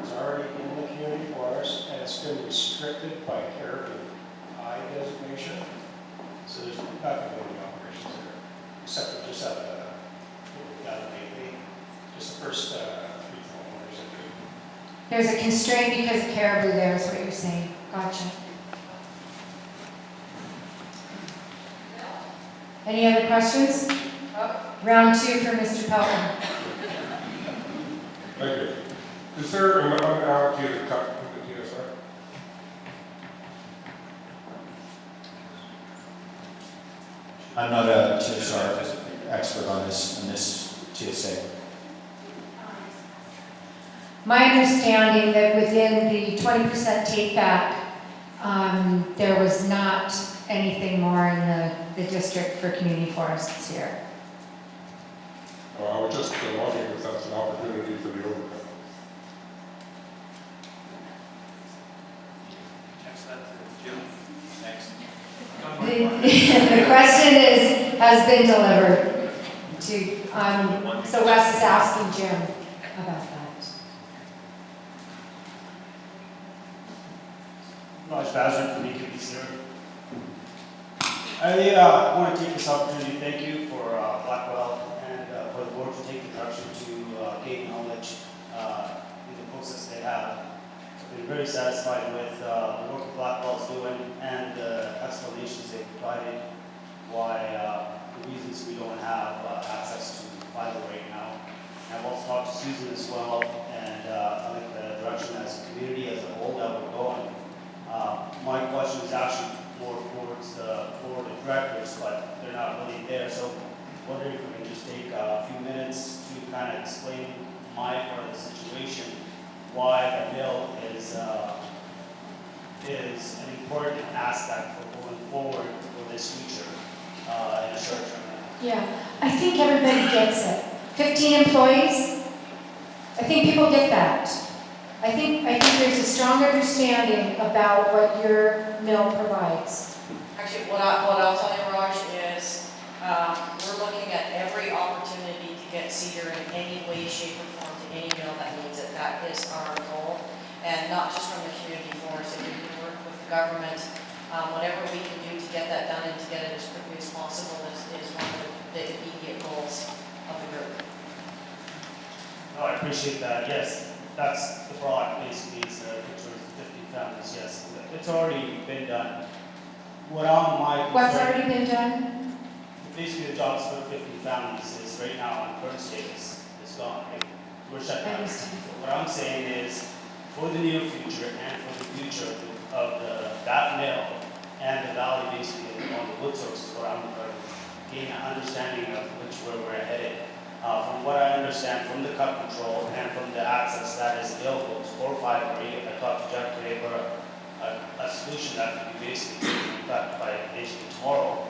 S9: is already in the community forest and it's been restricted by caribou eye designation. So there's not going to be any operations there, except for just at the, gateway, just the first 3 kilometers.
S2: There's a constraint because of caribou there, is what you're saying. Gotcha. Any other questions? Round 2 for Mr. Pelton.
S5: Thank you. Is there an unallocated cut in the TSR?
S10: I'm not a TSR expert on this TSA.
S2: My understanding that within the 20% take back, there was not anything more in the district for community forests here.
S5: I was just wondering if that's an opportunity for the overcut.
S6: Text that to Jim. Thanks.
S2: The question has been delivered to, so Wes is asking Jim about that.
S11: Raj Bazar from EQB0. I want to take this opportunity to thank you for Blackwell and for the board to take the direction to gain knowledge in the process they have. I've been very satisfied with the work that Blackwell is doing and the explanations they provided why the reasons we don't have access to fiber right now. I've also talked to Susan as well, and I like the direction as a community as a whole that we're going. My question is actually more towards the board of directors, but they're not really there. So wondering if we can just take a few minutes to kind of explain my part of the situation, why the mill is an important aspect for going forward for this future in the short term.
S2: Yeah, I think everybody gets it. 15 employees, I think people get that. I think there's a strong understanding about what your mill provides.
S1: Actually, what I'll tell you, Raj, is we're looking at every opportunity to get cedar in any way, shape, or form to any mill that needs it. That is our goal, and not just from the community forest. If we can work with the government, whatever we can do to get that done and to get it as quickly as possible is one of the immediate goals of the group.
S11: Oh, I appreciate that. Yes, that's the broad basically is the picture of the 50 families. Yes, it's already been done.
S2: What's already been done?
S11: Basically, the jobs for 50 families is right now on current status is gone. Right? We're shut down. What I'm saying is, for the near future and for the future of that mill and the valley, basically on the wood sources, what I'm going to gain an understanding of where we're headed. From what I understand from the cut control and from the access that is available to 4 or 5 or 8, I talked to Jeff today about a solution that could be basically taken effect by basically tomorrow.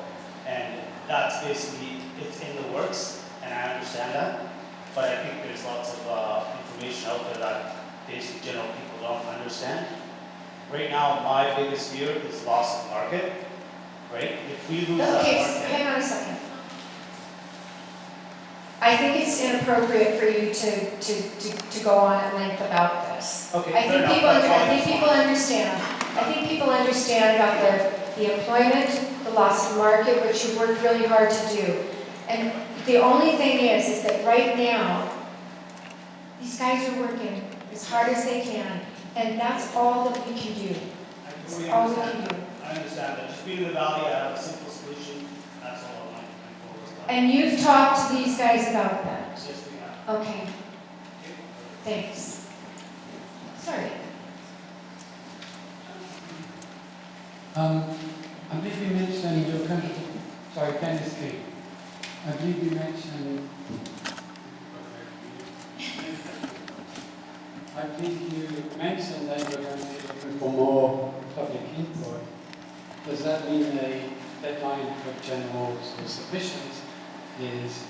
S11: And that's basically, it's in the works, and I understand that. But I think there's lots of information out there that basically general people don't understand. Right now, my biggest fear is loss of market, right? If we lose that
S2: Okay,
S11: market.
S2: hang on a second. I think it's inappropriate for you to go on at length about this.
S11: Okay,
S2: I think people understand. I think people understand about the employment, the loss of market, which you worked really hard to do. And the only thing is that right now, these guys are working as hard as they can, and that's all that we can do.
S11: I
S2: That's
S11: totally
S2: all we
S11: understand.
S2: can do.
S11: I understand that. Just being in the valley, I have a simple solution. That's all I'm focused on.
S2: And you've talked to these guys about that.
S11: Yes, we have.
S2: Okay, thanks. Sorry.
S12: I believe you mentioned your country, chemistry. I believe you mentioned, that you're going to be looking for more public input. Does that mean a deadline for general submissions is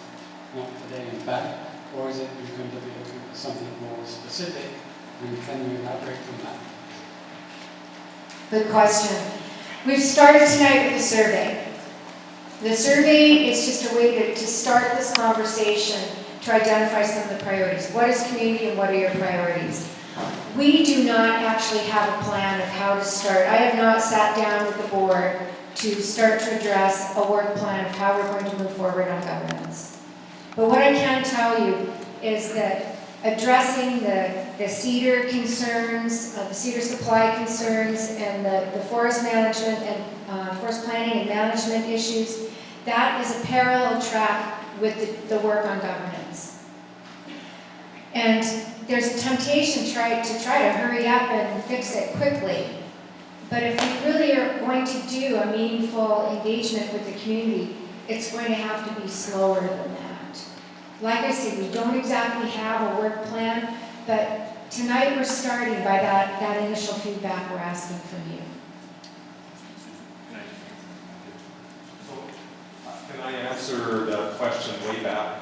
S12: not today in fact, or is it you're going to be looking for something more specific? And can you elaborate on that?
S2: Good question. We've started tonight with a survey. The survey is just a way to start this conversation to identify some of the priorities. What is community and what are your priorities? We do not actually have a plan of how to start. I have not sat down with the board to start to address a work plan of how we're going to move forward on governance. But what I can tell you is that addressing the cedar concerns, the cedar supply concerns, and the forest management and forest planning and management issues, that is a parallel track with the work on governance. And there's a temptation to try to hurry up and fix it quickly. But if we really are going to do a meaningful engagement with the community, it's going to have to be slower than that. Like I said, we don't exactly have a work plan, but tonight we're starting by that initial feedback we're asking from you.
S7: Can I answer the question way back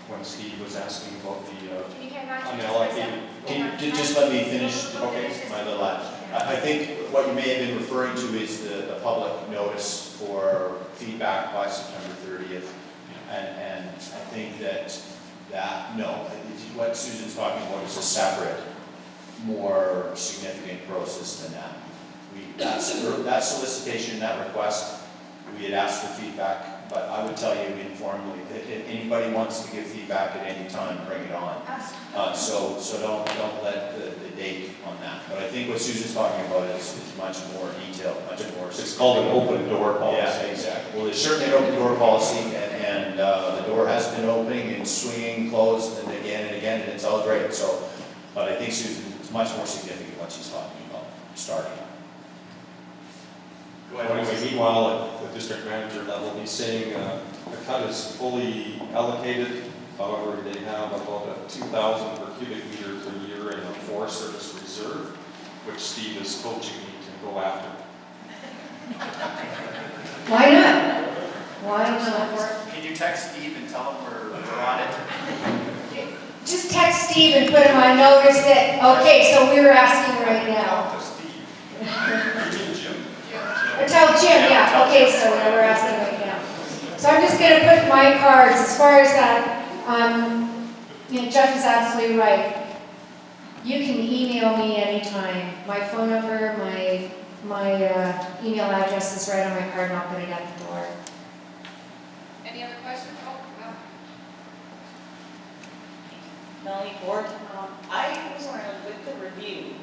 S7: when Steve was asking about the
S2: Can you hang on?
S7: unallocated?
S10: Just let me finish, okay, my little line. I think what you may have been referring to is the public notice for feedback by September 30th. And I think that no, what Susan's talking about is a separate, more significant process than that. That solicitation, that request, we had asked for feedback, but I would tell you informally that if anybody wants to give feedback at any time, bring it on. So don't let the date on that. But I think what Susan's talking about is much more detailed, much more.
S7: It's called an open door policy.
S10: Yeah, exactly. Well, there's certainly an open door policy, and the door has been opening and swinging closed and again, and it's all great. So, but I think Susan, it's much more significant what she's talking about starting.
S7: Anyway, meanwhile, at the district manager level, he's saying the cut is fully allocated. However, they have about 2,000 per cubic meter per year in a Forest Service reserve, which Steve is coaching me to go after.
S2: Why not? Why not?
S4: Can you text Steve and tell him we're on it?
S2: Just text Steve and put him on notice that, okay, so we're asking right now. Or tell Jim, yeah, okay, so we're asking right now. So I'm just going to put my cards, as far as that, Jeff is absolutely right. You can email me anytime. My phone number, my email address is right on my card, and I'll put it at the door.
S1: Any other questions? Melanie Ford, I was wondering with the review,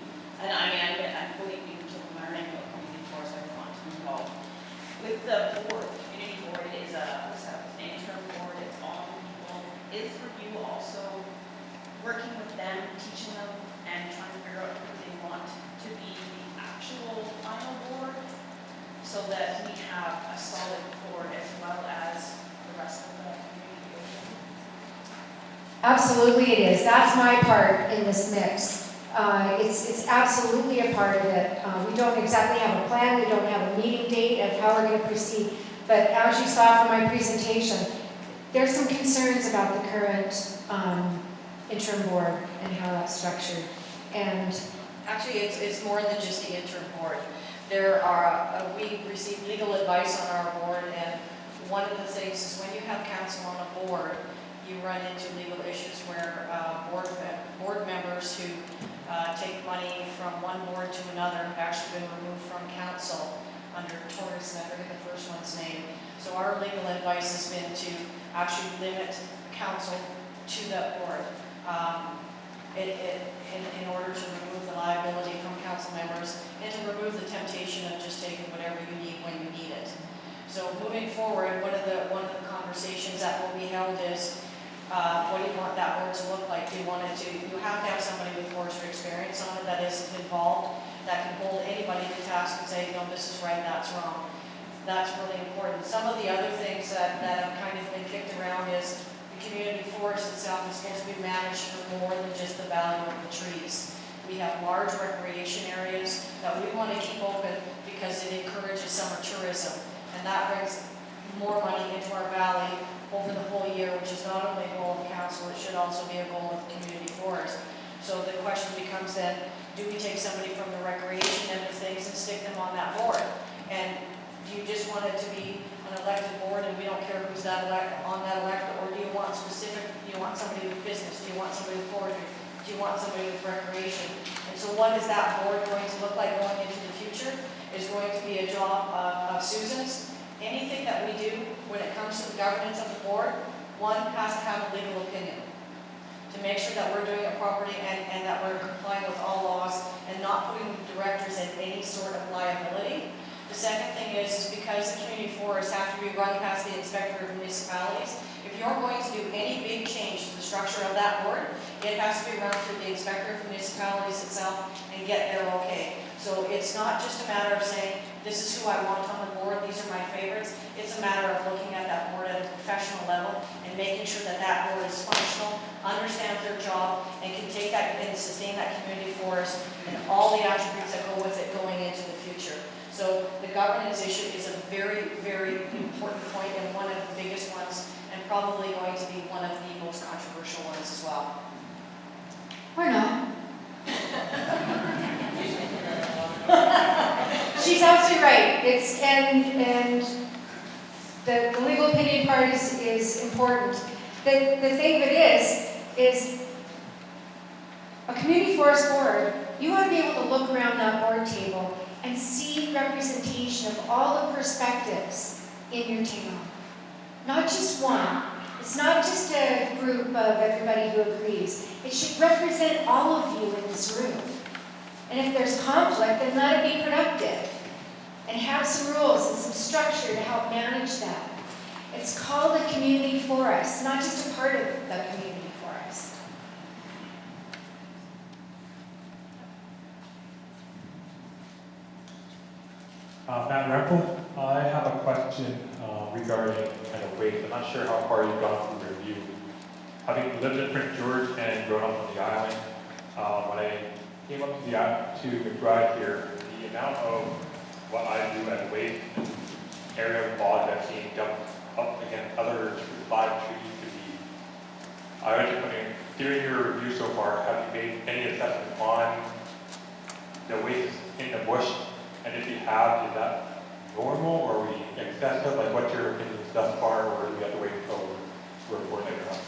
S1: and I mean, I'm fully new to learning what community forest I want to involve. With the board, community board is an interim board, it's all people. Is review also working with them, teaching them, and trying to figure out who they want to be the actual final board, so that we have a solid board as well as the rest of the community?
S2: Absolutely it is. That's my part in this mix. It's absolutely a part of it. We don't exactly have a plan, we don't have a meeting date of how we're going to proceed, but as you saw from my presentation, there's some concerns about the current interim board and how that's structured. And
S1: Actually, it's more than just the interim board. There are, we receive legal advice on our board, and one of the things is when you have council on a board, you run into legal issues where board members who take money from one board to another have actually been removed from council under Torres, and I forget the first one's name. So our legal advice has been to actually limit council to that board in order to remove the liability from council members and to remove the temptation of just taking whatever you need when you need it. So moving forward, one of the conversations that will be held is what do you want that board to look like? Do you want it to, you have to have somebody with forestry experience on it that is involved, that can hold anybody to task and say, no, this is right, that's wrong. That's really important. Some of the other things that have kind of been kicked around is the community forest itself is supposed to be managed for more than just the value of the trees. We have large recreation areas that we want to keep open because it encourages summer tourism, and that brings more money into our valley over the whole year, which is not only a goal of council, it should also be a goal of the community forest. So the question becomes then, do we take somebody from the recreation end of things and stick them on that board? And do you just want it to be an elected board and we don't care who's on that elected, or do you want specific, do you want somebody with business, do you want somebody with forestry, do you want somebody with recreation? And so what is that board going to look like going into the future? is going to be a job of Susan's. Anything that we do when it comes to the governance of the board, one has to have a legal opinion to make sure that we're doing it properly and that we're complying with all laws and not putting the directors in any sort of liability. The second thing is because the community forests have to be run past the inspector of municipalities. If you're going to do any big change to the structure of that board, it has to be run through the inspector of municipalities itself and get their okay. So it's not just a matter of saying, this is who I want on the board, these are my favorites. It's a matter of looking at that board at a professional level and making sure that that board is functional, understands their job, and can take that and sustain that community forest and all the attributes that go with it going into the future. So the governance issue is a very, very important point and one of the biggest ones, and probably going to be one of the most controversial ones as well.
S2: Or not. She's absolutely right. And the legal opinion part is important. The thing of it is a community forest board, you want to be able to look around that board table and see representation of all the perspectives in your town. Not just one. It's not just a group of everybody who agrees. It should represent all of you in this room. And if there's conflict, then let it be productive. And have some rules and some structure to help manage that. It's called a community forest, not just a part of the community forest.
S13: Matt Rempel, I have a question regarding kind of waste. I'm not sure how far you've gone through review. Having lived in Prince George and grown up on the island, when I came up to McBride here, the amount of what I do as waste and area of log that's being dumped up against other live trees could be. I was just wondering, during your review so far, have you made any assessment on the waste in the bush? And if you have, is that normal or are we excessive? Like what's your opinion thus far, or do we have to wait until we're report later on?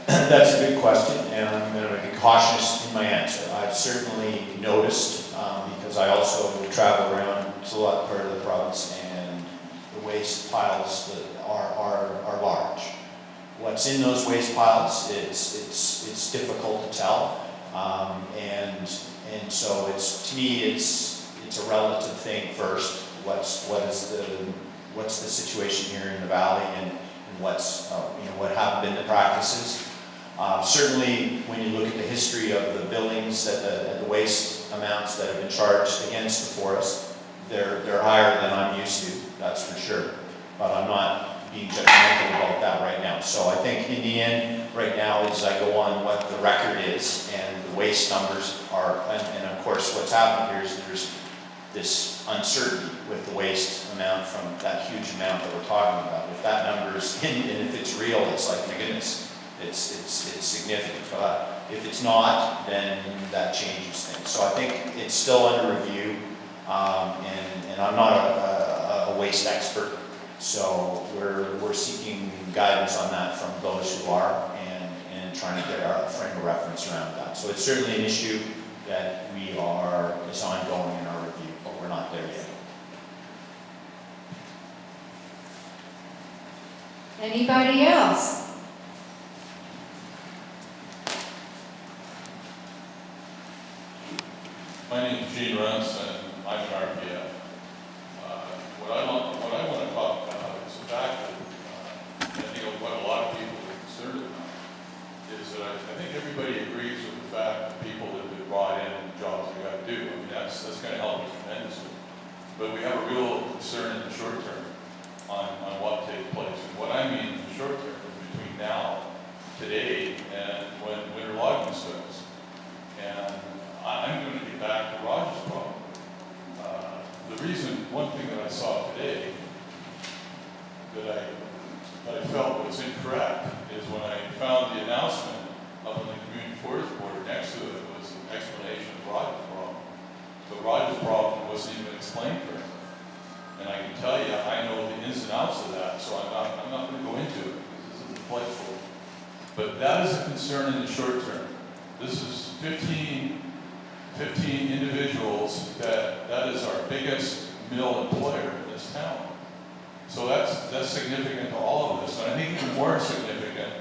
S10: That's a good question, and I'm going to be cautious in my answer. I've certainly noticed, because I also travel around to a lot part of the province, and the waste piles that are large. What's in those waste piles, it's difficult to tell, and so to me it's a relative thing first. What's the situation here in the valley, and what's what have been the practices. Certainly, when you look at the history of the billings at the waste amounts that have been charged against the forest, they're higher than I'm used to. That's for sure. But I'm not being judgmental about that right now. So I think in the end, right now, is I go on what the record is, and the waste numbers are, and of course, what's happened here is there's this uncertainty with the waste amount from that huge amount that we're talking about. If that number is in, and if it's real, it's like, my goodness, it's significant. But if it's not, then that changes things. So I think it's still under review, and I'm not a waste expert, so we're seeking guidance on that from those who are, and trying to get our frame of reference around that. So it's certainly an issue that is ongoing in our review, but we're not there yet.
S2: Anybody else?
S14: My name is Gene Runtz, and I'm an RPF. What I want to talk about is the fact that I think what a lot of people are concerned about is that I think everybody agrees with the fact that people that have been brought in and the jobs they got to do. I mean, that's going to help us tremendously. But we have a real concern in the short term on what takes place. And what I mean in the short term is between now, today, and when winter logging starts. And I'm going to get back to Roger's problem. One thing that I saw today that I felt was incorrect is when I found the announcement up on the Community Forest Board, next to it was an explanation of Roger's problem. But Roger's problem wasn't even explained for him. And I can tell you, I know the ins and outs of that, so I'm not going to go into it because this isn't delightful. But that is a concern in the short term. This is 15 15 individuals, that is our biggest mill employer in this town. So that's significant to all of this. And I think even more significant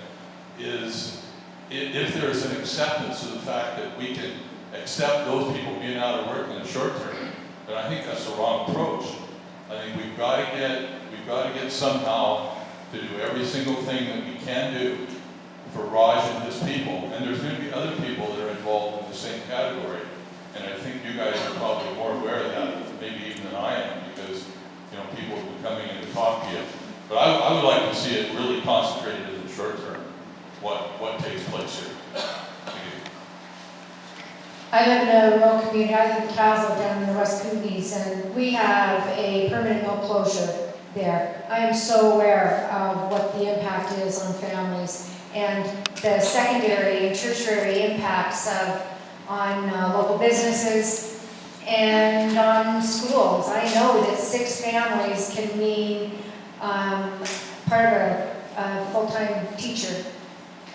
S14: is if there's an acceptance of the fact that we can accept those people being out of work in the short term, then I think that's the wrong approach. I think we've got to get somehow to do every single thing that we can do for Raj and his people. And there's going to be other people that are involved in the same category. And I think you guys are probably more aware of that, maybe even than I am, because people have been coming in to talk to you. But I would like to see it really concentrated in the short term, what takes place here. Thank you.
S2: I live in a rural community, I live in Castle down in the West Kootenays, and we have a permanent mill closure there. I am so aware of what the impact is on families and the secondary and tertiary impacts on local businesses and on schools. I know that 6 families can mean part of a full-time teacher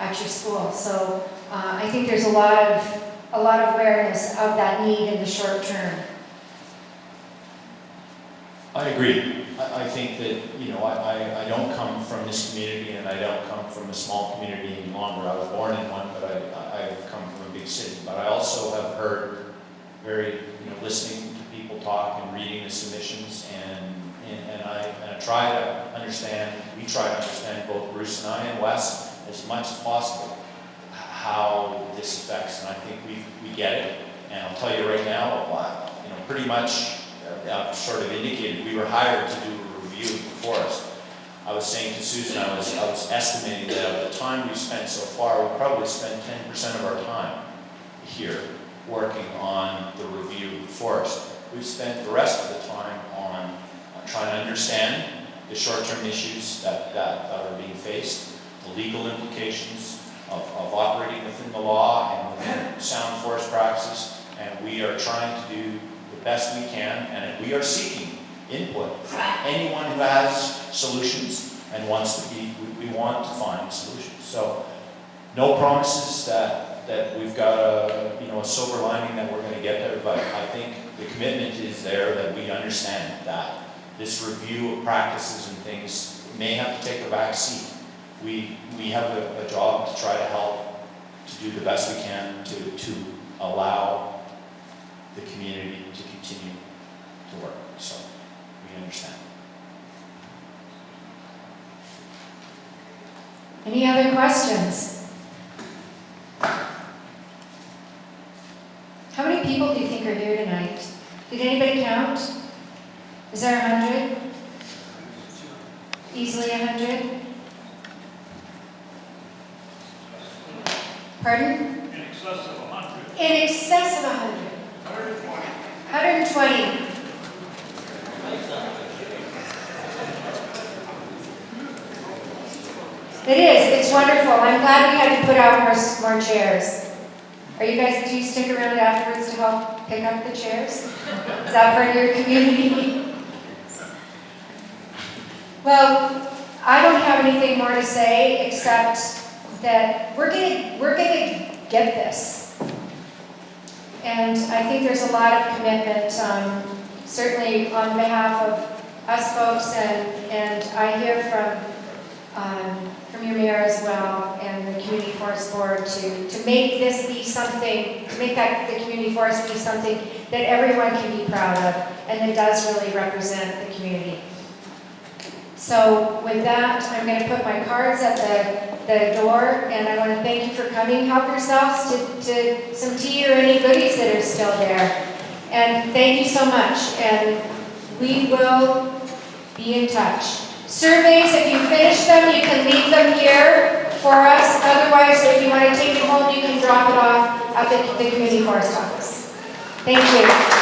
S2: at your school. So I think there's a lot of awareness of that need in the short term.
S10: I agree. I think that, I don't come from this community and I don't come from a small community any longer. I was born in one, but I've come from a big city. But I also have heard listening to people talk and reading the submissions and I try to understand, we try to understand, both Bruce and I and Wes, as much as possible, how this affects, and I think we get it. And I'll tell you right now, pretty much, I've sort of indicated, we were hired to do a review of the forest. I was saying to Susan, I was estimating that of the time we've spent so far, we probably spent 10% of our time here working on the review of the forest. We've spent the rest of the time on trying to understand the short-term issues that are being faced, the legal implications of operating within the law and within sound forest practices, and we are trying to do the best we can, and we are seeking input from anyone who has solutions and wants to we want to find solutions. So no promises that we've got a silver lining that we're going to get there, but I think the commitment is there that we understand that this review of practices and things may have to take a back seat. We have a job to try to help to do the best we can to allow the community to continue to work. So we understand.
S2: Any other questions? How many people do you think are here tonight? Did anybody count? Is there 100? Easily 100? Pardon?
S15: In excess of 100.
S2: In excess of 100. 120. It is. It's wonderful. I'm glad we had to put out more chairs. Do you stick around afterwards to help pick up the chairs? Is that part of your community? Well, I don't have anything more to say except that we're gonna get this. And I think there's a lot of commitment, certainly on behalf of us folks, and I hear from your mayor as well, and the Community Forest Board to make this be something, to make the community forest be something that everyone can be proud of, and that does really represent the community. So with that, I'm going to put my cards at the door, and I want to thank you for coming. Help yourselves to some tea or any goodies that are still there. And thank you so much, and we will be in touch. Surveys, if you finish them, you can leave them here for us. Otherwise, if you want to take it home, you can drop it off at the community forest office. Thank you.